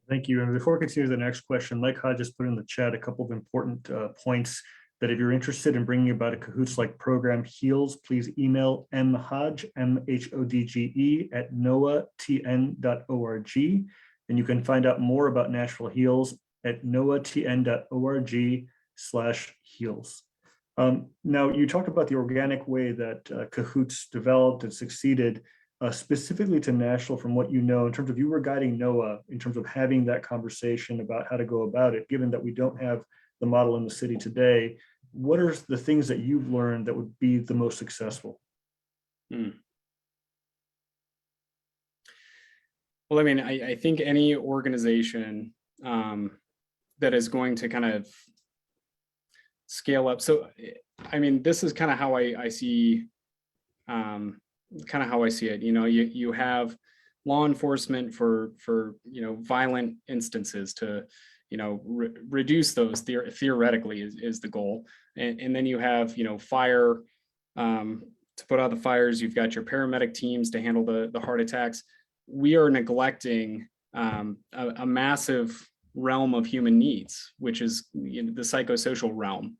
Speaker 7: Thank you. And before we continue to the next question, Mike Hodges put in the chat a couple of important points that if you're interested in bringing about a CAHOOTS-like program, HEALS, please email mhodge, MHODGE, at noahtn.org. And you can find out more about Nashville HEALS at noahtn.org/heals. Now, you talked about the organic way that CAHOOTS developed and succeeded, specifically to Nashville, from what you know, in terms of you were guiding NOAA in terms of having that conversation about how to go about it, given that we don't have the model in the city today. What are the things that you've learned that would be the most successful?
Speaker 2: Well, I mean, I think any organization that is going to kind of scale up. So, I mean, this is kind of how I see, it. You know, you have law enforcement for violent instances to, reduce those theoretically is the goal. And then you have, fire to put out the fires. You've got your paramedic teams to handle the heart attacks. We are neglecting a massive realm of human needs, which is the psychosocial realm.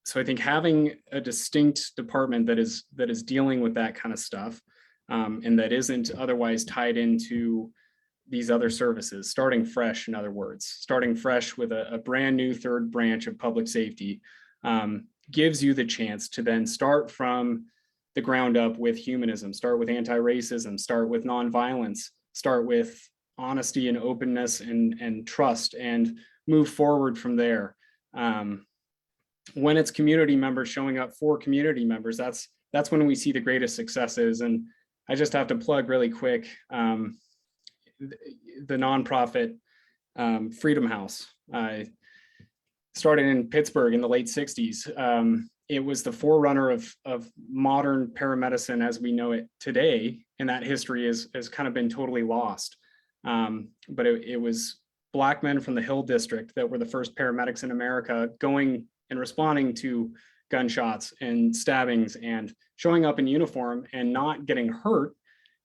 Speaker 2: So I think having a distinct department that is dealing with that kind of stuff, and that isn't otherwise tied into these other services, starting fresh, in other words, starting fresh with a brand new third branch of public safety, gives you the chance to then start from the ground up with humanism, start with anti-racism, start with nonviolence, start with honesty and openness and trust, and move forward from there. When it's community members showing up for community members, that's when we see the greatest successes. And I just have to plug really quick the nonprofit Freedom House. Started in Pittsburgh in the late 60s. It was the forerunner of modern paramedicine as we know it today, and that history has kind of been totally lost. But it was Black men from the Hill District that were the first paramedics in America going and responding to gunshots and stabbings and showing up in uniform and not getting hurt,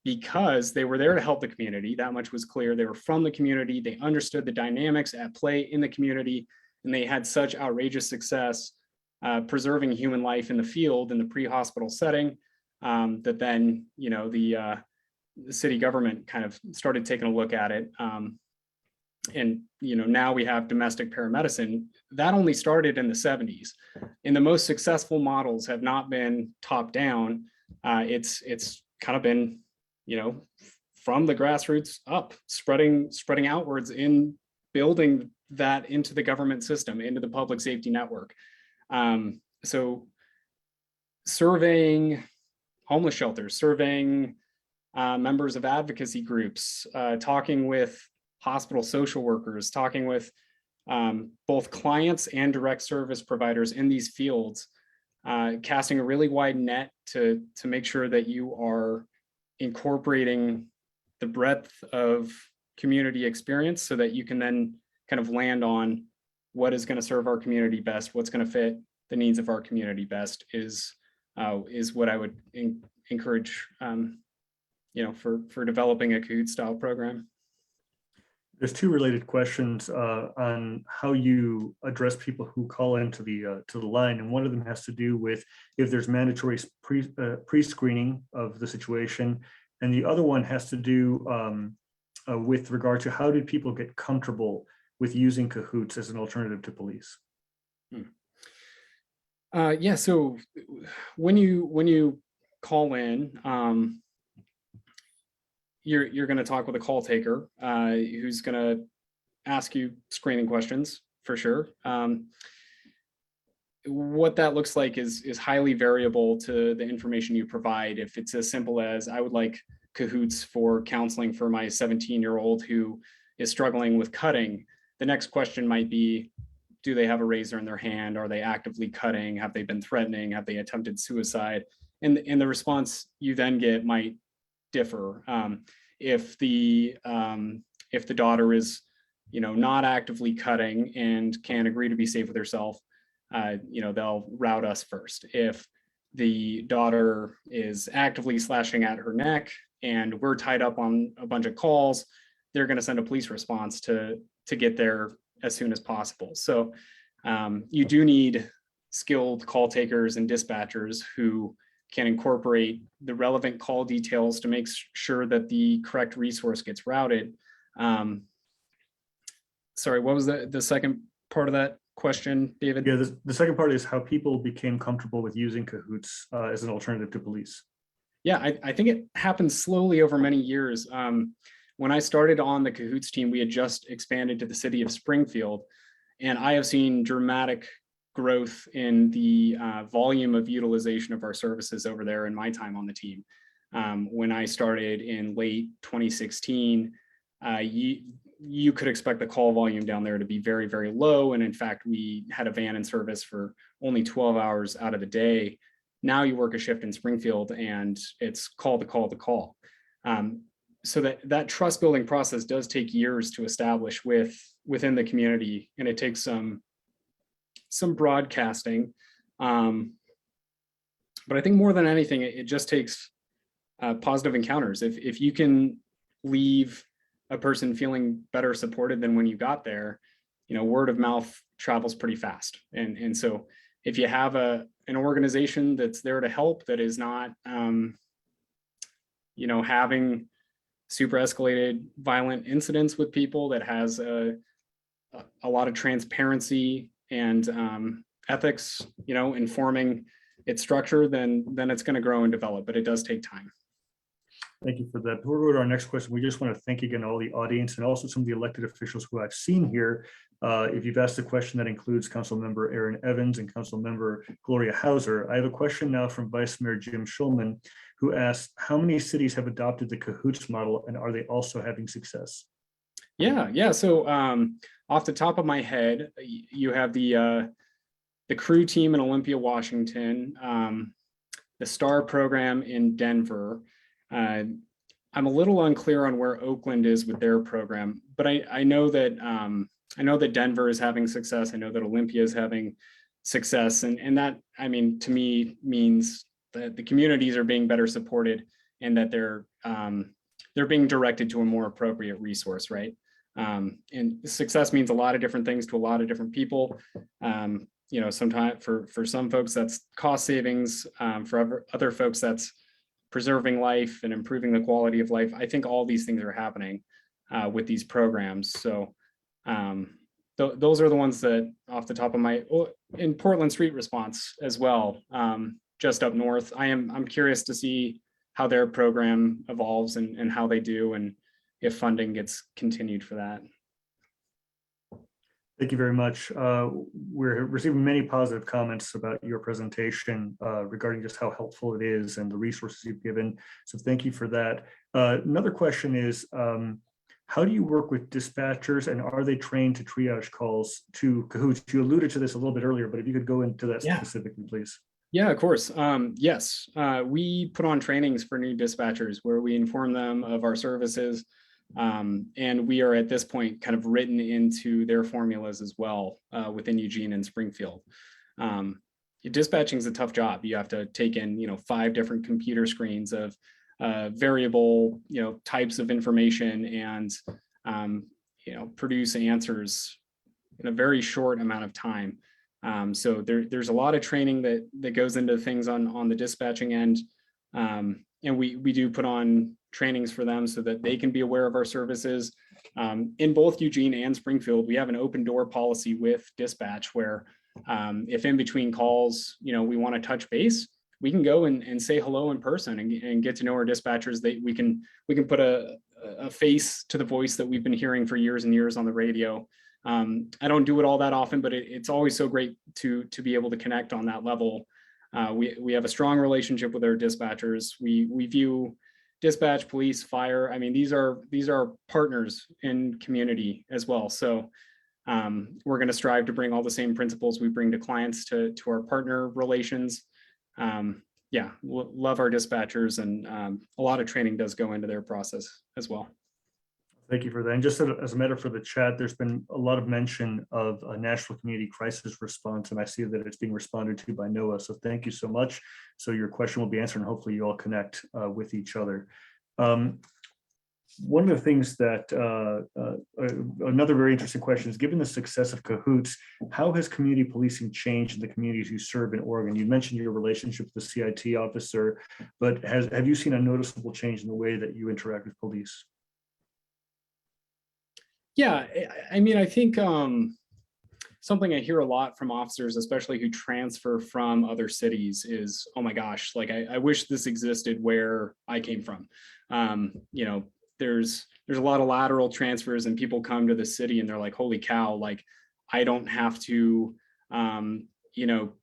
Speaker 2: because they were there to help the community. That much was clear. They were from the community. They understood the dynamics at play in the community, and they had such outrageous success preserving human life in the field in the pre-hospital setting, that then the city government kind of started taking a look at it. And now we have domestic paramedicine. That only started in the 70s, and the most successful models have not been top down. It's kind of been from the grassroots up, spreading outwards, in building that into the government system, into the public safety network. So surveying homeless shelters, surveying members of advocacy groups, talking with hospital social workers, talking with both clients and direct service providers in these fields, casting a really wide net to make sure that you are incorporating the breadth of community experience, so that you can then kind of land on what is going to serve our community best, what's going to fit the needs of our community best, is what I would encourage, for developing a CAHOOTS style program.
Speaker 7: There's two related questions on how you address people who call into the line, and one of them has to do with if there's mandatory pre-screening of the situation, and the other one has to do with regard to how did people get comfortable with using CAHOOTS as an alternative to police.
Speaker 2: Yeah. So when you call in, you're going to talk with a call taker who's going to ask you screening questions for sure. What that looks like is highly variable to the information you provide. If it's as simple as, I would like CAHOOTS for counseling for my 17-year-old who is struggling with cutting, the next question might be, do they have a razor in their hand? Are they actively cutting? Have they been threatening? Have they attempted suicide? And the response you then get might differ. If the daughter is, not actively cutting and can agree to be safe with herself, they'll route us first. If the daughter is actively slashing at her neck and we're tied up on a bunch of calls, they're going to send a police response to get there as soon as possible. So You do need skilled call takers and dispatchers who can incorporate the relevant call details to make sure that the correct resource gets routed. Sorry, what was the second part of that question, David?
Speaker 7: Yeah, the second part is how people became comfortable with using CAHOOTS as an alternative to police.
Speaker 2: Yeah, I think it happened slowly over many years. When I started on the CAHOOTS team, we had just expanded to the city of Springfield, and I have seen dramatic growth in the volume of utilization of our services over there in my time on the team. When I started in late 2016, you could expect the call volume down there to be very, very low. And in fact, we had a van in service for only 12 hours out of the day. Now you work a shift in Springfield and it's call to call to call. So that trust building process does take years to establish within the community, and it takes some broadcasting. But I think more than anything, it just takes positive encounters. If you can leave a person feeling better supported than when you got there, word of mouth travels pretty fast. And so if you have an organization that's there to help, that is not, having super escalated violent incidents with people, that has a lot of transparency and ethics, informing its structure, then it's going to grow and develop, but it does take time.
Speaker 7: Thank you for that. Before we go to our next question, we just want to thank again all the audience and also some of the elected officials who I've seen here. If you've asked a question that includes Councilmember Aaron Evans and Councilmember Gloria Hauser, I have a question now from Vice Mayor Jim Schulman, who asked, how many cities have adopted the CAHOOTS model, and are they also having success?
Speaker 2: Yeah. So off the top of my head, you have the crew team in Olympia, Washington, the STAR program in Denver. I'm a little unclear on where Oakland is with their program, but I know that Denver is having success. I know that Olympia is having success, and that, to me, means that the communities are being better supported and that they're being directed to a more appropriate resource, right? And success means a lot of different things to a lot of different people. Sometimes for some folks that's cost savings. For other folks that's preserving life and improving the quality of life. I think all these things are happening with these programs. So those are the ones that off the top of in Portland Street Response as well, just up north. I'm curious to see how their program evolves and how they do, and if funding gets continued for that.
Speaker 7: Thank you very much. We're receiving many positive comments about your presentation regarding just how helpful it is and the resources you've given. So thank you for that. Another question is, how do you work with dispatchers, and are they trained to triage calls to CAHOOTS? You alluded to this a little bit earlier, but if you could go into that specifically, please.
Speaker 2: Yeah, of course. Yes, we put on trainings for new dispatchers where we inform them of our services. And we are at this point kind of written into their formulas as well within Eugene and Springfield. Dispatching is a tough job. You have to take in 5 different computer screens of variable types of information and produce answers in a very short amount of time. So there's a lot of training that goes into things on the dispatching end, and we do put on trainings for them so that they can be aware of our services. In both Eugene and Springfield, we have an open door policy with dispatch where if in between calls, we want to touch base, we can go and say hello in person and get to know our dispatchers. We can put a face to the voice that we've been hearing for years and years on the radio. I don't do it all that often, but it's always so great to be able to connect on that level. We have a strong relationship with our dispatchers. We view dispatch, police, fire. These are partners in community as well. So we're going to strive to bring all the same principles we bring to clients to our partner relations. Love our dispatchers, and a lot of training does go into their process as well.
Speaker 7: Thank you for that. And just as a matter for the chat, there's been a lot of mention of a Nashville community crisis response, and I see that it's being responded to by NOAA. So thank you so much. So your question will be answered, and hopefully you all connect with each other. One of the things that another very interesting question is, given the success of CAHOOTS, how has community policing changed in the communities you serve in Oregon? You mentioned your relationship with the CIT officer, but have you seen a noticeable change in the way that you interact with police?
Speaker 2: Yeah, I mean, I think something I hear a lot from officers, especially who transfer from other cities, is, oh my gosh, like I wish this existed where I came from. You know, there's a lot of lateral transfers, and people come to the city and they're like, holy cow, like I don't have to, you know,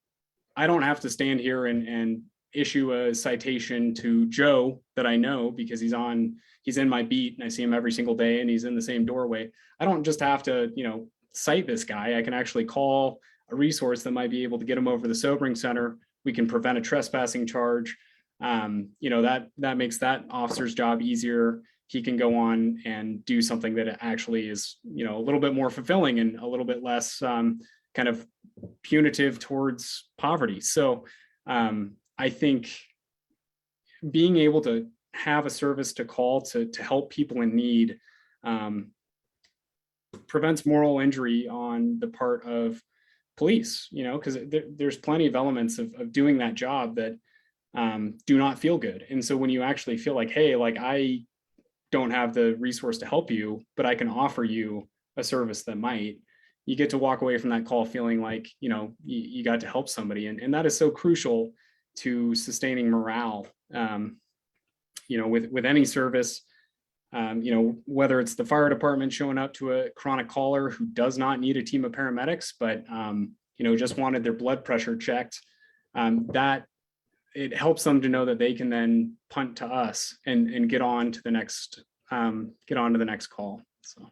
Speaker 2: I don't have to stand here and issue a citation to Joe that I know because he's in my beat and I see him every single day and he's in the same doorway. I don't just have to, you know, cite this guy. I can actually call a resource that might be able to get him over the sobering center. We can prevent a trespassing charge. You know, that makes that officer's job easier. He can go on and do something that actually is, you know, a little bit more fulfilling and a little bit less kind of punitive towards poverty. So I think being able to have a service to call to help people in need prevents moral injury on the part of police, you know, because there's plenty of elements of doing that job that do not feel good. And so when you actually feel like, hey, like I don't have the resource to help you, but I can offer you a service that might, you get to walk away from that call feeling like, you know, you got to help somebody. And that is so crucial to sustaining morale, you know, with any service. You know, whether it's the fire department showing up to a chronic caller who does not need a team of paramedics, but, you know, just wanted their blood pressure checked, that it helps them to know that they can then punt to us and get on to the next, call. So.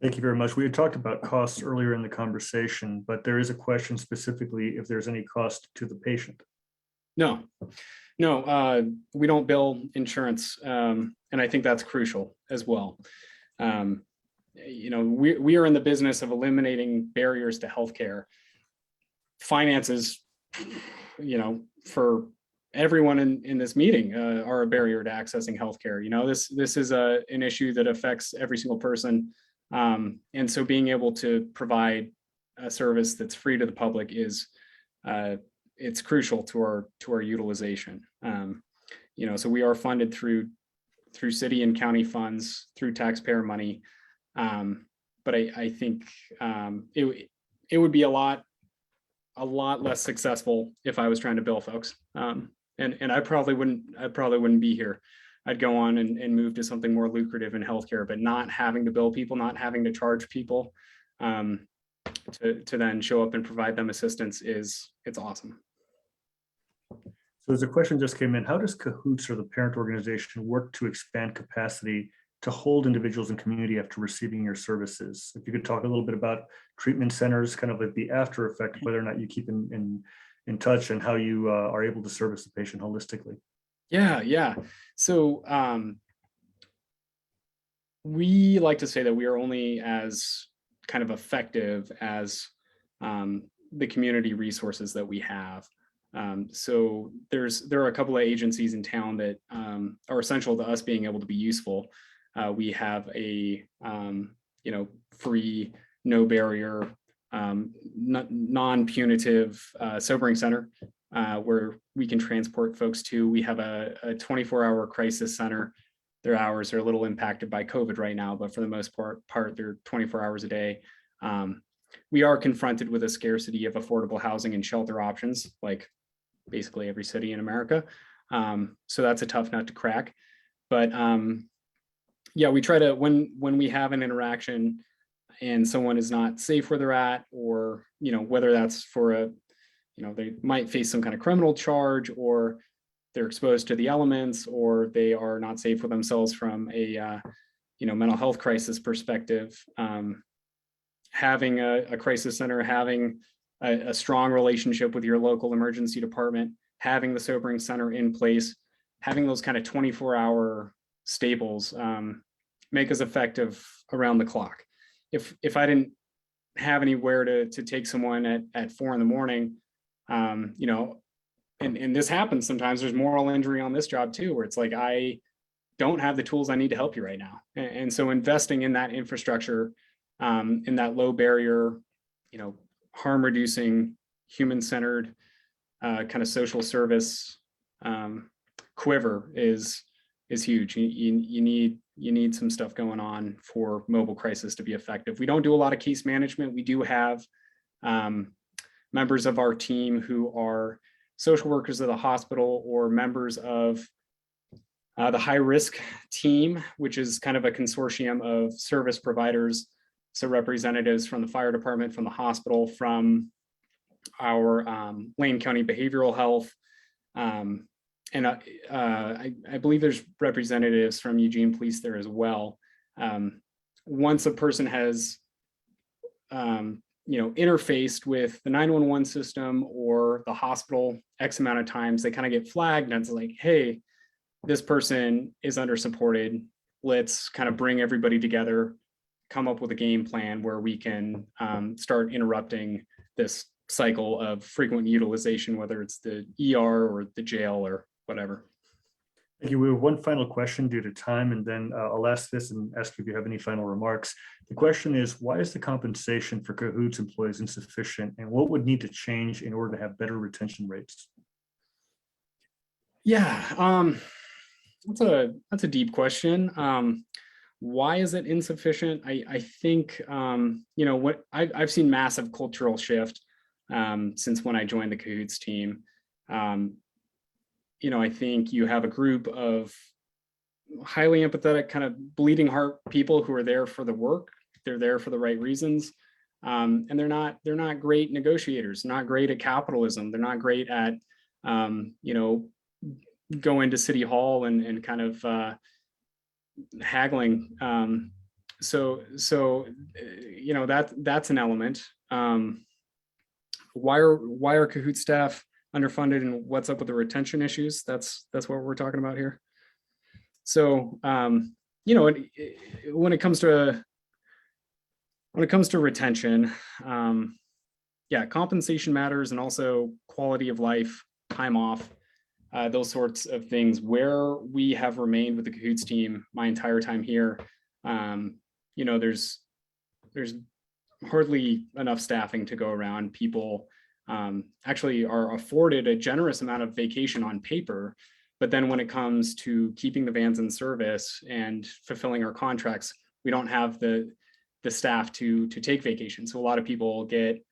Speaker 7: Thank you very much. We had talked about costs earlier in the conversation, but there is a question specifically if there's any cost to the patient.
Speaker 2: No, we don't bill insurance. And I think that's crucial as well. You know, we are in the business of eliminating barriers to healthcare. Finances, you know, for everyone in this meeting are a barrier to accessing healthcare. You know, this is an issue that affects every single person. And so being able to provide a service that's free to the public is it's crucial to our utilization. You know, so we are funded through city and county funds, through taxpayer money. But I think it would be a lot less successful if I was trying to bill folks. And I probably wouldn't be here. I'd go on and move to something more lucrative in healthcare, but not having to bill people, not having to charge people to then show up and provide them assistance it's awesome.
Speaker 7: So as a question just came in, how does CAHOOTS or the parent organization work to expand capacity to hold individuals in community after receiving your services? If you could talk a little bit about treatment centers, kind of like the after effect, whether or not you keep in touch and how you are able to service the patient holistically.
Speaker 2: Yeah. So we like to say that we are only as kind of effective as the community resources that we have. So there are a couple of agencies in town that are essential to us being able to be useful. We have a you know, free, no barrier, non-punitive sobering center where we can transport folks to. We have a 24-hour crisis center. Their hours are a little impacted by COVID right now, but for the most part they're 24 hours a day. We are confronted with a scarcity of affordable housing and shelter options, like basically every city in America. So that's a tough nut to crack. But yeah, we try to, when we have an interaction and someone is not safe where they're at, or, you know, whether that's for you know, they might face some kind of criminal charge, or they're exposed to the elements, or they are not safe with themselves from a, you know, mental health crisis perspective. Having a crisis center, having a strong relationship with your local emergency department, having the sobering center in place, having those kind of 24-hour staples make us effective around the clock. If I didn't have anywhere to take someone at 4 a.m, you know, and this happens sometimes, there's moral injury on this job too, where it's like, I don't have the tools I need to help you right now. And so investing in that infrastructure, in that low barrier, harm reducing, human-centered kind of social service quiver is huge. You need some stuff going on for mobile crisis to be effective. We don't do a lot of case management. We do have members of our team who are social workers of the hospital or members of the high risk team, which is kind of a consortium of service providers. So representatives from the fire department, from the hospital, from our Lane County Behavioral Health. And I believe there's representatives from Eugene Police there as well. Once a person has, interfaced with the 911 system or the hospital X amount of times, they kind of get flagged and it's like, hey, this person is under supported. Let's kind of bring everybody together, come up with a game plan where we can start interrupting this cycle of frequent utilization, whether it's the ER or the jail or whatever.
Speaker 7: Thank you. We have one final question due to time, and then I'll ask this and ask if you have any final remarks. The question is, why is the compensation for CAHOOTS employees insufficient, and what would need to change in order to have better retention rates?
Speaker 2: Yeah, that's a deep question. Why is it insufficient? I think what I've seen massive cultural shift since when I joined the CAHOOTS team. I think you have a group of highly empathetic, kind of bleeding heart people who are there for the work. They're there for the right reasons. And they're not great negotiators, not great at capitalism. They're not great at, going to City Hall and kind of haggling. So that's an element. Why are CAHOOTS staff underfunded, and what's up with the retention issues? That's what we're talking about here. So when it comes to retention, compensation matters, and also quality of life, time off, those sorts of things. Where we have remained with the CAHOOTS team my entire time here, there's hardly enough staffing to go around. People actually are afforded a generous amount of vacation on paper, but then when it comes to keeping the vans in service and fulfilling our contracts, we don't have the staff to take vacation. So a lot of people get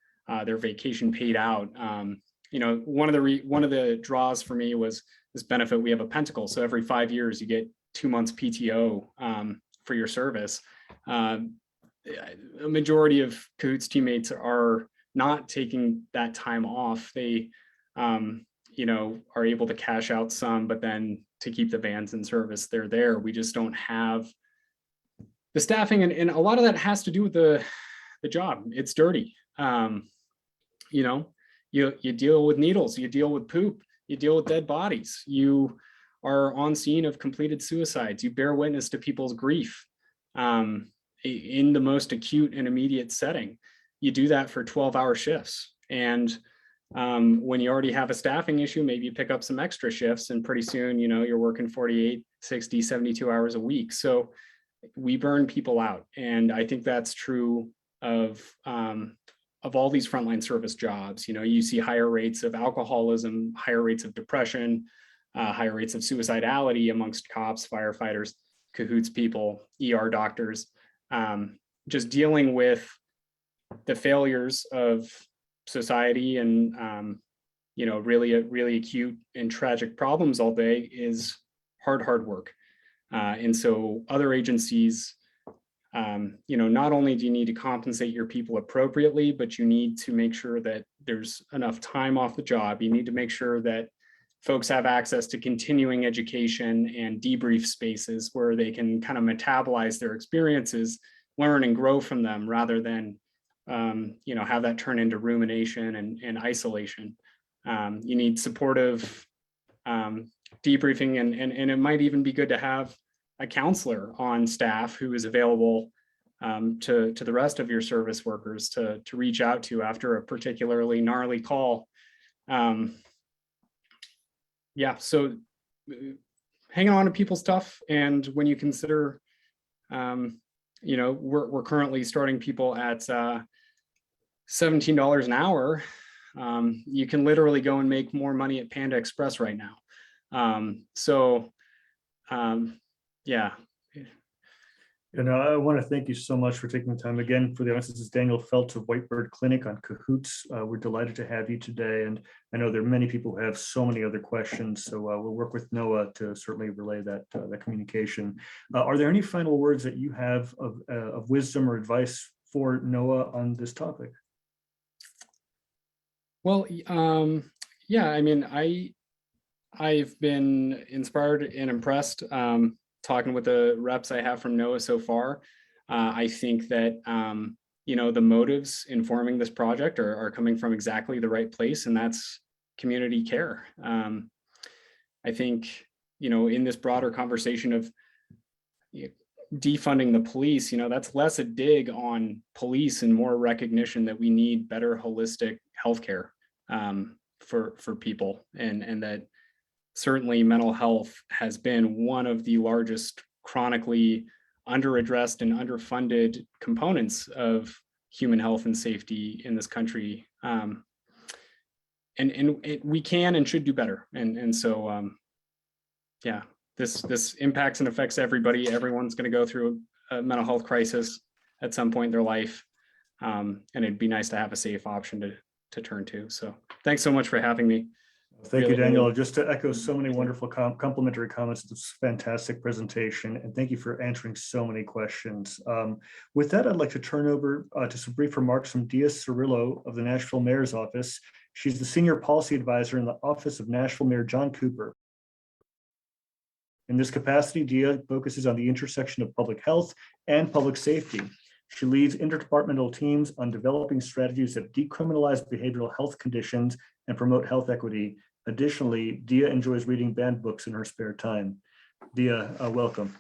Speaker 2: their vacation paid out. One of the draws for me was this benefit. We have a pentacle, so every 5 years you get 2 months PTO for your service. A majority of CAHOOTS teammates are not taking that time off. They, are able to cash out some, but then to keep the vans in service, they're there. We just don't have the staffing, and a lot of that has to do with the job. It's dirty. You deal with needles, you deal with poop, you deal with dead bodies. You are on scene of completed suicides. You bear witness to people's grief in the most acute and immediate setting. You do that for 12-hour shifts. And when you already have a staffing issue, maybe you pick up some extra shifts, and pretty soon, you're working 48, 60, 72 hours a week. So we burn people out. And I think that's true of all these frontline service jobs. You see higher rates of alcoholism, higher rates of depression, higher rates of suicidality amongst cops, firefighters, CAHOOTS people, ER doctors, just dealing with the failures of society and, really acute and tragic problems all day is hard work. And so other agencies, not only do you need to compensate your people appropriately, but you need to make sure that there's enough time off the job. You need to make sure that folks have access to continuing education and debrief spaces where they can kind of metabolize their experiences, learn and grow from them, rather than, have that turn into rumination and isolation. You need supportive debriefing, and it might even be good to have a counselor on staff who is available to the rest of your service workers to reach out to after a particularly gnarly call. So hanging on to people's stuff. And when you consider, you know, we're currently starting people at $17 an hour. You can literally go and make more money at Panda Express right now. Yeah.
Speaker 7: And I want to thank you so much for taking the time again. For the audience, this is Daniel Feltz of Whiteboard Clinic on CAHOOTS. We're delighted to have you today. And I know there are many people who have so many other questions. So we'll work with Noah to certainly relay that communication. Are there any final words that you have of wisdom or advice for Noah on this topic?
Speaker 2: Well, yeah, I mean, I've been inspired and impressed talking with the reps I have from NOAA so far. I think that, you know, the motives informing this project are coming from exactly the right place, and that's community care. I think, you know, in this broader conversation of defunding the police, you know, that's less a dig on police and more recognition that we need better holistic healthcare for people, and that certainly mental health has been one of the largest chronically underaddressed and underfunded components of human health and safety in this country. We can and should do better. And so, yeah, this impacts and affects everybody. Everyone's going to go through a mental health crisis at some point in their life. And it'd be nice to have a safe option to turn to. So thanks so much for having me.
Speaker 7: Thank you, Daniel. Just to echo so many wonderful complimentary comments, it's a fantastic presentation, and thank you for answering so many questions. With that, I'd like to turn over to some brief remarks from Dia Cirillo of the Nashville Mayor's Office. She's the Senior Policy Advisor in the Office of Nashville Mayor John Cooper. In this capacity, Dia focuses on the intersection of public health and public safety. She leads interdepartmental teams on developing strategies that decriminalize behavioral health conditions and promote health equity. Additionally, Dia enjoys reading banned books in her spare time. Dia, welcome.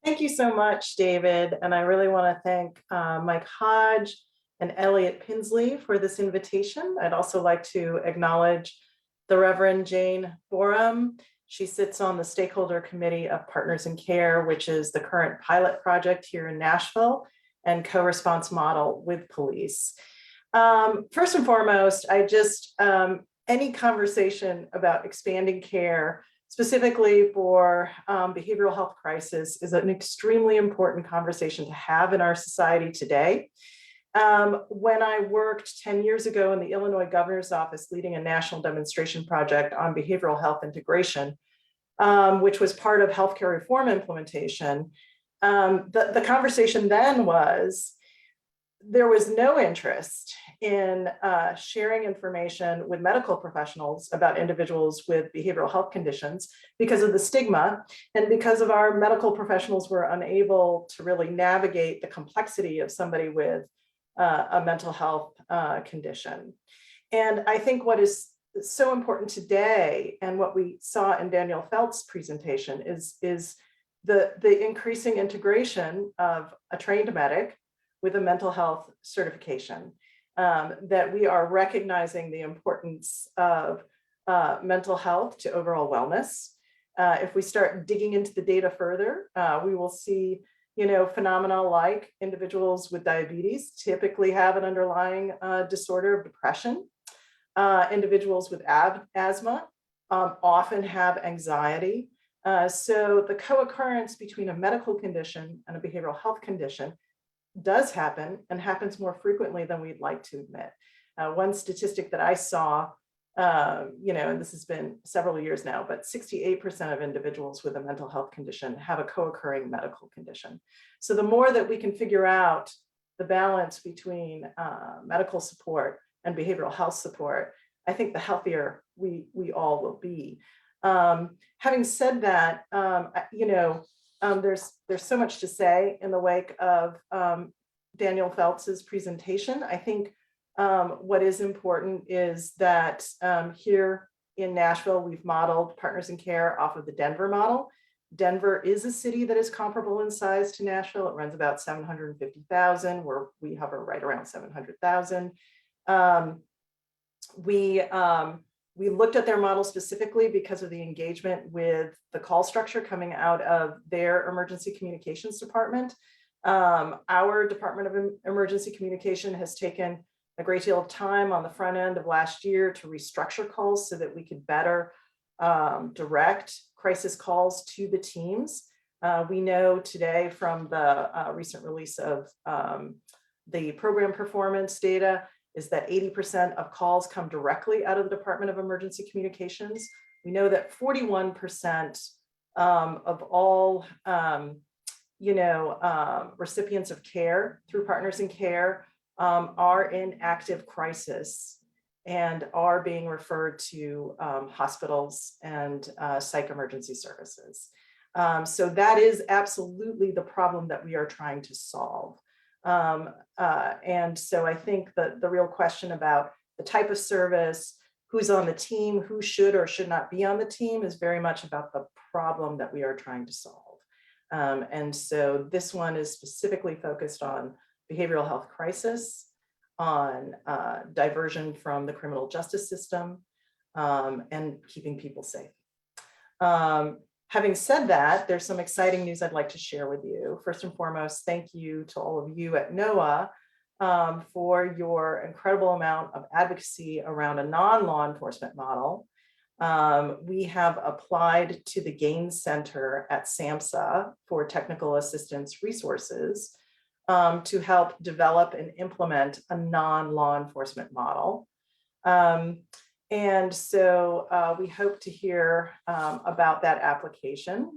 Speaker 8: Thank you so much, David. And I really want to thank Mike Hodge and Elliot Pinsley for this invitation. I'd also like to acknowledge the Reverend Jane Borum. She sits on the Stakeholder Committee of Partners in Care, which is the current pilot project here in Nashville and co-response model with police. First and foremost, any conversation about expanding care, specifically for behavioral health crisis, is an extremely important conversation to have in our society today. When I worked 10 years ago in the Illinois Governor's Office leading a national demonstration project on behavioral health integration, which was part of healthcare reform implementation, the conversation then was, there was no interest in sharing information with medical professionals about individuals with behavioral health conditions because of the stigma, and because of our medical professionals were unable to really navigate the complexity of somebody with a mental health condition. And I think what is so important today, and what we saw in Daniel Felt's presentation, is the increasing integration of a trained medic with a mental health certification, that we are recognizing the importance of mental health to overall wellness. If we start digging into the data further, we will see, phenomena like individuals with diabetes typically have an underlying disorder of depression. Individuals with asthma often have anxiety. So the co-occurrence between a medical condition and a behavioral health condition does happen, and happens more frequently than we'd like to admit. One statistic that I saw, and this has been several years now, but 68% of individuals with a mental health condition have a co-occurring medical condition. So the more that we can figure out the balance between medical support and behavioral health support, I think the healthier we all will be. Having said that, there's so much to say in the wake of Daniel Feltz's presentation. I think what is important is that here in Nashville, we've modeled Partners in Care off of the Denver model. Denver is a city that is comparable in size to Nashville. It runs about 750,000, where we hover right around 700,000. We We looked at their model specifically because of the engagement with the call structure coming out of their emergency communications department. Our Department of Emergency Communication has taken a great deal of time on the front end of last year to restructure calls so that we could better direct crisis calls to the teams. We know today from the recent release of the program performance data is that 80% of calls come directly out of the Department of Emergency Communications. We know that 41% of all recipients of care through Partners in Care are in active crisis and are being referred to hospitals and psych emergency services. So that is absolutely the problem that we are trying to solve. And so I think that the real question about the type of service, who's on the team, who should or should not be on the team is very much about the problem that we are trying to solve. And so this one is specifically focused on behavioral health crisis, on diversion from the criminal justice system, and keeping people safe. Having said that, there's some exciting news I'd like to share with you. First and foremost, thank you to all of you at NOAA for your incredible amount of advocacy around a non-law enforcement model. We have applied to the Gaines Center at SAMHSA for technical assistance resources to help develop and implement a non-law enforcement model. And so we hope to hear about that application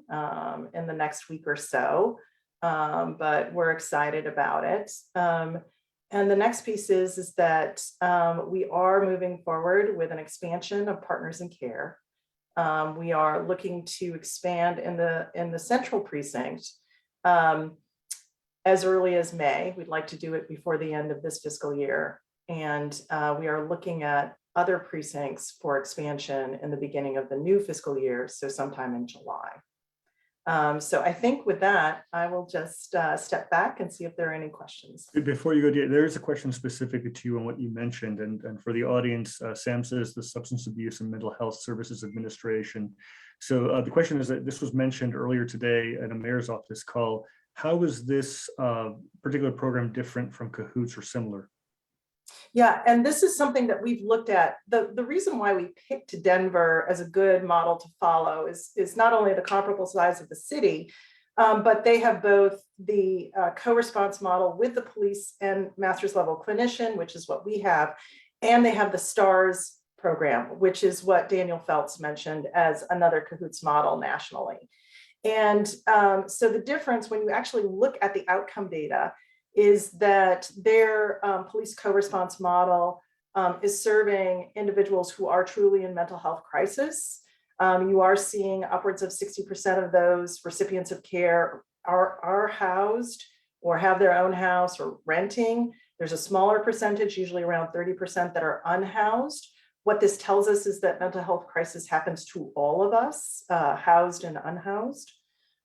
Speaker 8: in the next week or so, but we're excited about it. And the next piece is that we are moving forward with an expansion of Partners in Care. We are looking to expand in the central precinct as early as May. We'd like to do it before the end of this fiscal year. And we are looking at other precincts for expansion in the beginning of the new fiscal year, so sometime in July. So I think with that, I will just step back and see if there are any questions.
Speaker 7: Before you go, there's a question specific to you on what you mentioned, and for the audience, SAMHSA is the Substance Abuse and Mental Health Services Administration. So the question is that this was mentioned earlier today at a mayor's office call. How is this particular program different from CAHOOTS or similar?
Speaker 8: Yeah, and this is something that we've looked at. The reason why we picked Denver as a good model to follow is not only the comparable size of the city, but they have both the co-response model with the police and master's level clinician, which is what we have, and they have the STARS program, which is what Daniel Feltz mentioned as another CAHOOTS model nationally. And so the difference when you actually look at the outcome data is that their police co-response model is serving individuals who are truly in mental health crisis. You are seeing upwards of 60% of those recipients of care are housed or have their own house or renting. There's a smaller percentage, usually around 30%, that are unhoused. What this tells us is that mental health crisis happens to all of us, housed and unhoused.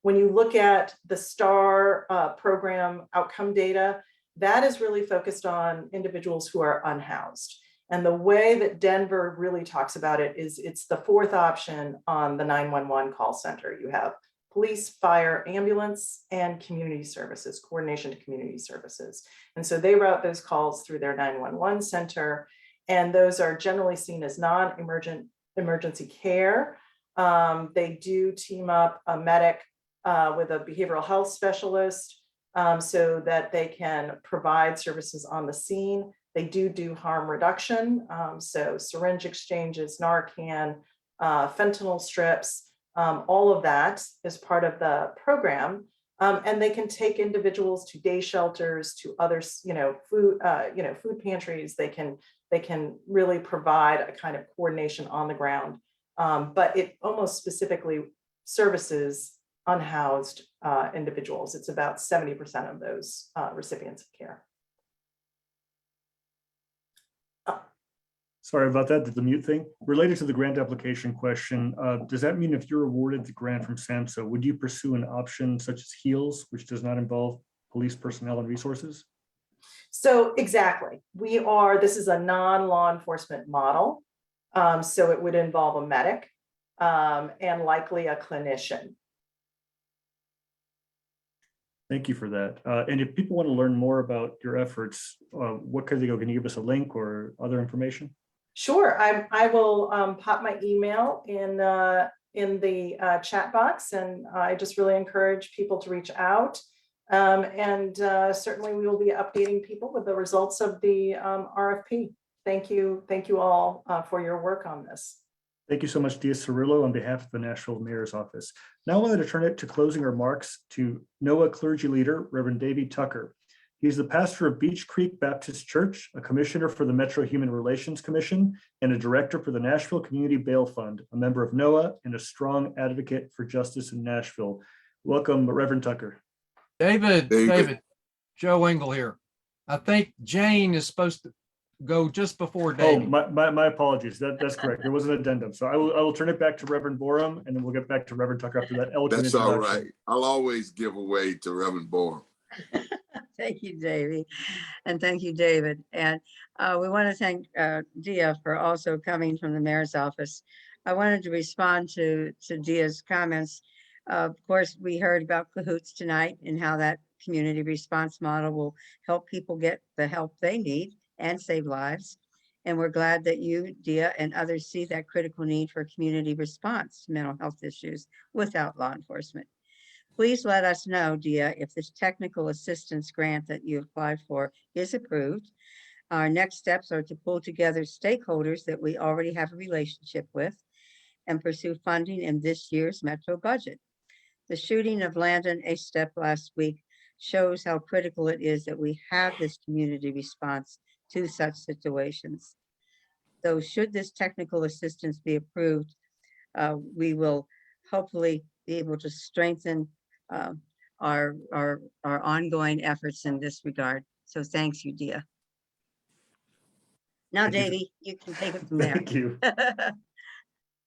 Speaker 8: When you look at the STAR program outcome data, that is really focused on individuals who are unhoused. And the way that Denver really talks about it is it's the fourth option on the 911 call center. You have police, fire, ambulance, and community services, coordination to community services. And so they route those calls through their 911 center, and those are generally seen as non-emergent emergency care. They do team up a medic with a behavioral health specialist so that they can provide services on the scene. They do harm reduction, so syringe exchanges, Narcan, fentanyl strips, all of that is part of the program. And they can take individuals to day shelters, to other, food pantries. They can really provide a kind of coordination on the ground, but it almost specifically services unhoused individuals. It's about 70% of those recipients of care.
Speaker 7: Sorry about that, the mute thing. Related to the grant application question, does that mean if you're awarded the grant from SAMHSA, would you pursue an option such as HEALS, which does not involve police personnel and resources?
Speaker 8: So exactly, this is a non-law enforcement model. So it would involve a medic and likely a clinician.
Speaker 7: Thank you for that. And if people want to learn more about your efforts, what could they go? Can you give us a link or other information?
Speaker 8: Sure, I will pop my email in the chat box, and I just really encourage people to reach out. And certainly we will be updating people with the results of the RFP. Thank you all for your work on this.
Speaker 7: Thank you so much, Dia Cirillo, on behalf of the Nashville Mayor's Office. Now I wanted to turn it to closing remarks to NOAA clergy leader, Reverend David Tucker. He's the pastor of Beach Creek Baptist Church, a commissioner for the Metro Human Relations Commission, and a director for the Nashville Community Bail Fund, a member of NOAA, and a strong advocate for justice in Nashville. Welcome, Reverend Tucker.
Speaker 4: David, Joe Engel here. I think Jane is supposed to go just before
Speaker 7: Oh,
Speaker 4: David.
Speaker 7: my apologies. That's correct. There was an addendum. So I will turn it back to Reverend Borum, and then we'll get back to Reverend Tucker after that eloquent
Speaker 9: That's all
Speaker 7: introduction.
Speaker 9: right. I'll always give away to Reverend Borum.
Speaker 5: Thank you, Davey. And thank you, David. And we want to thank Dia for also coming from the mayor's office. I wanted to respond to Dia's comments. Of course, we heard about CAHOOTS tonight and how that community response model will help people get the help they need and save lives. And we're glad that you, Dia, and others see that critical need for community response to mental health issues without law enforcement. Please let us know, Dia, if this technical assistance grant that you applied for is approved. Our next steps are to pull together stakeholders that we already have a relationship with and pursue funding in this year's Metro budget. The shooting of Landon A. Step last week shows how critical it is that we have this community response to such situations. So should this technical assistance be approved, we will hopefully be able to strengthen our ongoing efforts in this regard. So thanks you, Dia. Now,
Speaker 7: Thank you.
Speaker 5: Davey, you can take it from there.
Speaker 7: Thank you.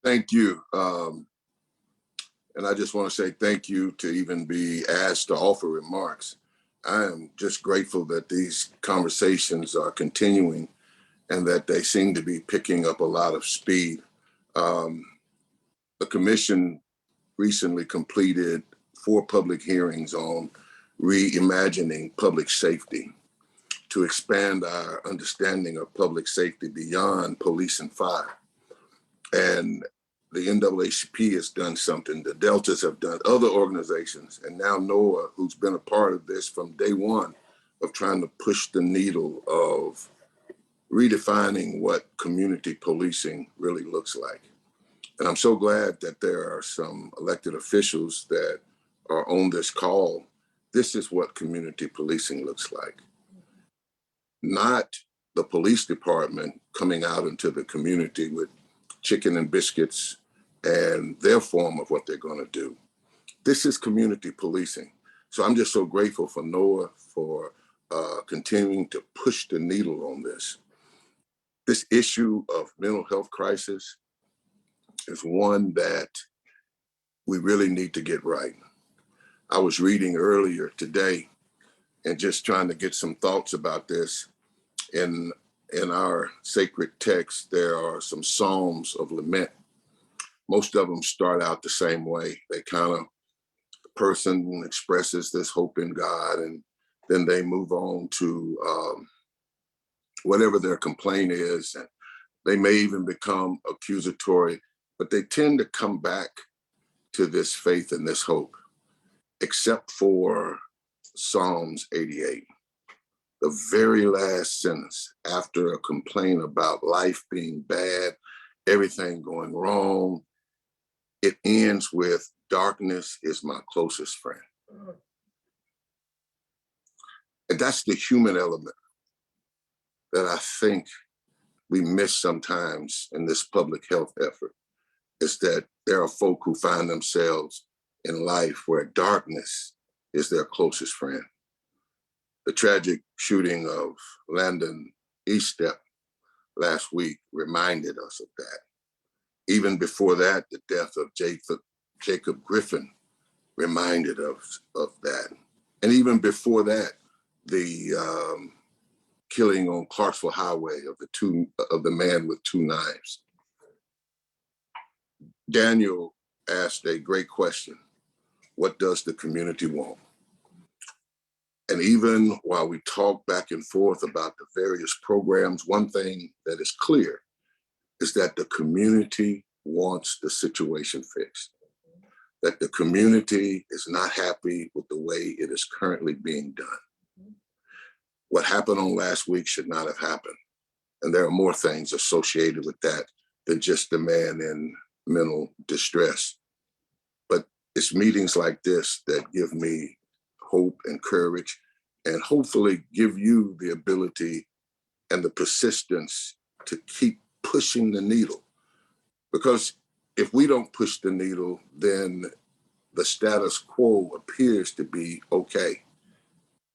Speaker 9: Thank you. And I just want to say thank you to even be asked to offer remarks. I am just grateful that these conversations are continuing and that they seem to be picking up a lot of speed. The commission recently completed 4 public hearings on reimagining public safety to expand our understanding of public safety beyond police and fire. And the NAACP has done something, the Deltas have done, other organizations, and now NOAA, who's been a part of this from day one of trying to push the needle of redefining what community policing really looks like. And I'm so glad that there are some elected officials that are on this call. This is what community policing looks like. Not the police department coming out into the community with chicken and biscuits and their form of what they're going to do. This is community policing. So I'm just so grateful for NOAA for continuing to push the needle on this. This issue of mental health crisis is one that we really need to get right. I was reading earlier today and just trying to get some thoughts about this. In our sacred text, there are some psalms of lament. Most of them start out the same way. They kind of, the person expresses this hope in God, and then they move on to whatever their complaint is. And they may even become accusatory, but they tend to come back to this faith and this hope, except for Psalms 88. The very last sentence after a complaint about life being bad, everything going wrong, it ends with, darkness is my closest friend. And that's the human element that I think we miss sometimes in this public health effort, is that there are folk who find themselves in life where darkness is their closest friend. The tragic shooting of Landon Estep last week reminded us of that. Even before that, the death of Jacob Griffin reminded us of that. And even before that, the killing on Clarksville Highway of the man with 2 knives. Daniel asked a great question. What does the community want? And even while we talk back and forth about the various programs, one thing that is clear is that the community wants the situation fixed, that the community is not happy with the way it is currently being done. What happened on last week should not have happened. And there are more things associated with that than just the man in mental distress. But it's meetings like this that give me hope and courage, and hopefully give you the ability and the persistence to keep pushing the needle. Because if we don't push the needle, then the status quo appears to be okay.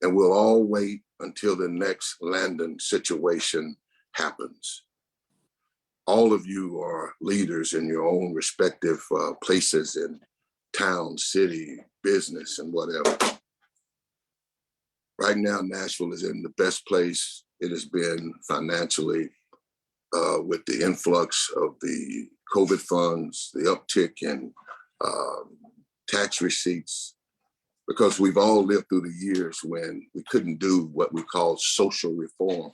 Speaker 9: And we'll all wait until the next Landon situation happens. All of you are leaders in your own respective places in town, city, business, and whatever. Right now, Nashville is in the best place it has been financially, with the influx of the COVID funds, the uptick in tax receipts, because we've all lived through the years when we couldn't do what we call social reform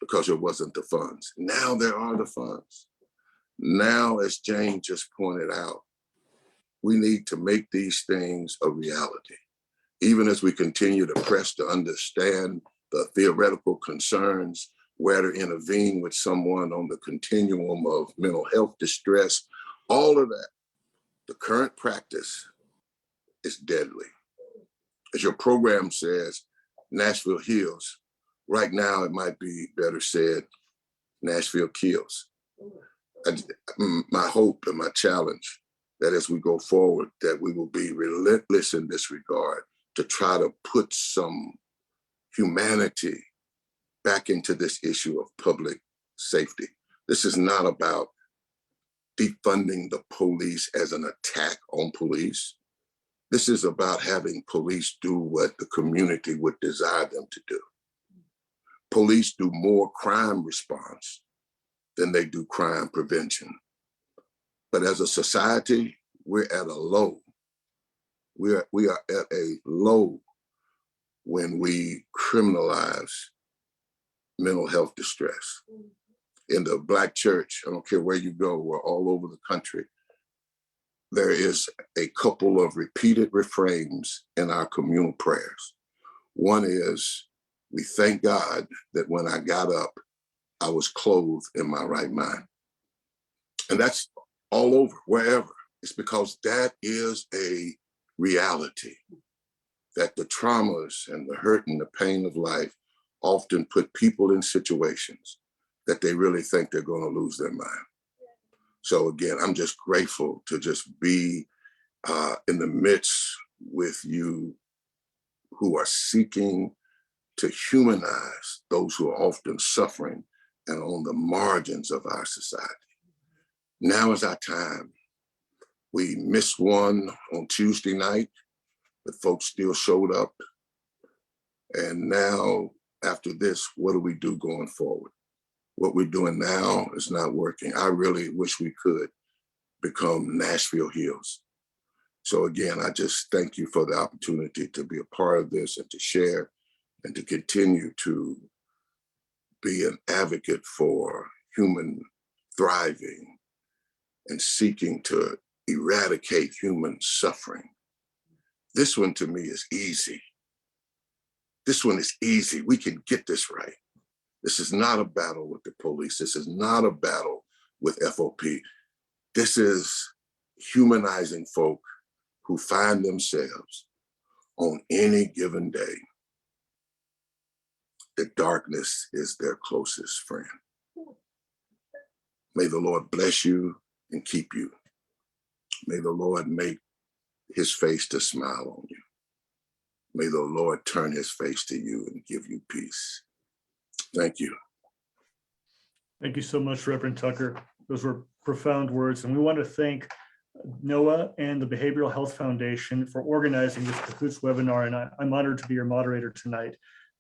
Speaker 9: because there wasn't the funds. Now there are the funds. Now, as Jane just pointed out, we need to make these things a reality. Even as we continue to press to understand the theoretical concerns, where to intervene with someone on the continuum of mental health distress, all of that, the current practice is deadly. As your program says, Nashville heals. Right now, it might be better said, Nashville kills. My hope and my challenge that as we go forward, that we will be relentless in this regard to try to put some humanity back into this issue of public safety. This is not about defunding the police as an attack on police. This is about having police do what the community would desire them to do. Police do more crime response than they do crime prevention. But as a society, we're at a low. We are at a low when we criminalize mental health distress. In the Black church, I don't care where you go, we're all over the country, there is a couple of repeated refrains in our communal prayers. One is, we thank God that when I got up, I was clothed in my right mind. And that's all over, wherever. It's because that is a reality, that the traumas and the hurt and the pain of life often put people in situations that they really think they're going to lose their mind. So again, I'm just grateful to just be in the midst with you who are seeking to humanize those who are often suffering and on the margins of our society. Now is our time. We missed one on Tuesday night, but folks still showed up. And now, after this, what do we do going forward? What we're doing now is not working. I really wish we could become Nashville HEALS. So again, I just thank you for the opportunity to be a part of this and to share and to continue to be an advocate for human thriving and seeking to eradicate human suffering. This one to me is easy. This one is easy. We can get this right. This is not a battle with the police. This is not a battle with FOP. This is humanizing folk who find themselves on any given day. The darkness is their closest friend. May the Lord bless you and keep you. May the Lord make his face to smile on you. May the Lord turn his face to you and give you peace. Thank you.
Speaker 7: Thank you so much, Reverend Tucker. Those were profound words. And we want to thank NOAA and the Behavioral Health Foundation for organizing this CAHOOTS webinar. And I'm honored to be your moderator tonight.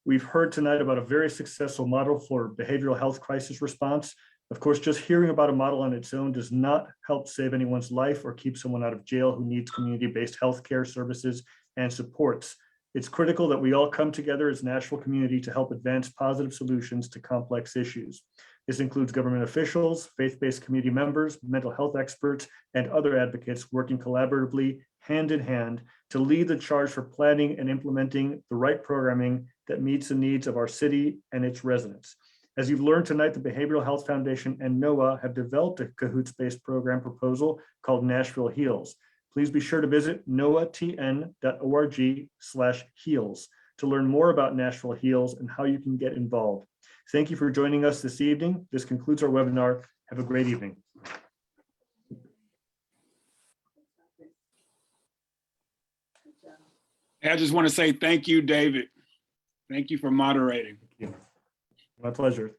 Speaker 7: We've heard tonight about a very successful model for behavioral health crisis response Of course, just hearing about a model on its own does not help save anyone's life or keep someone out of jail who needs community-based healthcare services and supports. It's critical that we all come together as Nashville community to help advance positive solutions to complex issues. This includes government officials, faith-based community members, mental health experts, and other advocates working collaboratively, hand in hand, to lead the charge for planning and implementing the right programming that meets the needs of our city and its residents. As you've learned tonight, the Behavioral Health Foundation and NOAA have developed a CAHOOTS-based program proposal called Nashville HEALS. Please be sure to visit noaatn.org/heals to learn more about Nashville HEALS and how you can get involved. Thank you for joining us this evening. This concludes our webinar. Have a great evening.
Speaker 6: I just want to say thank you, David. Thank you for moderating.
Speaker 7: My pleasure.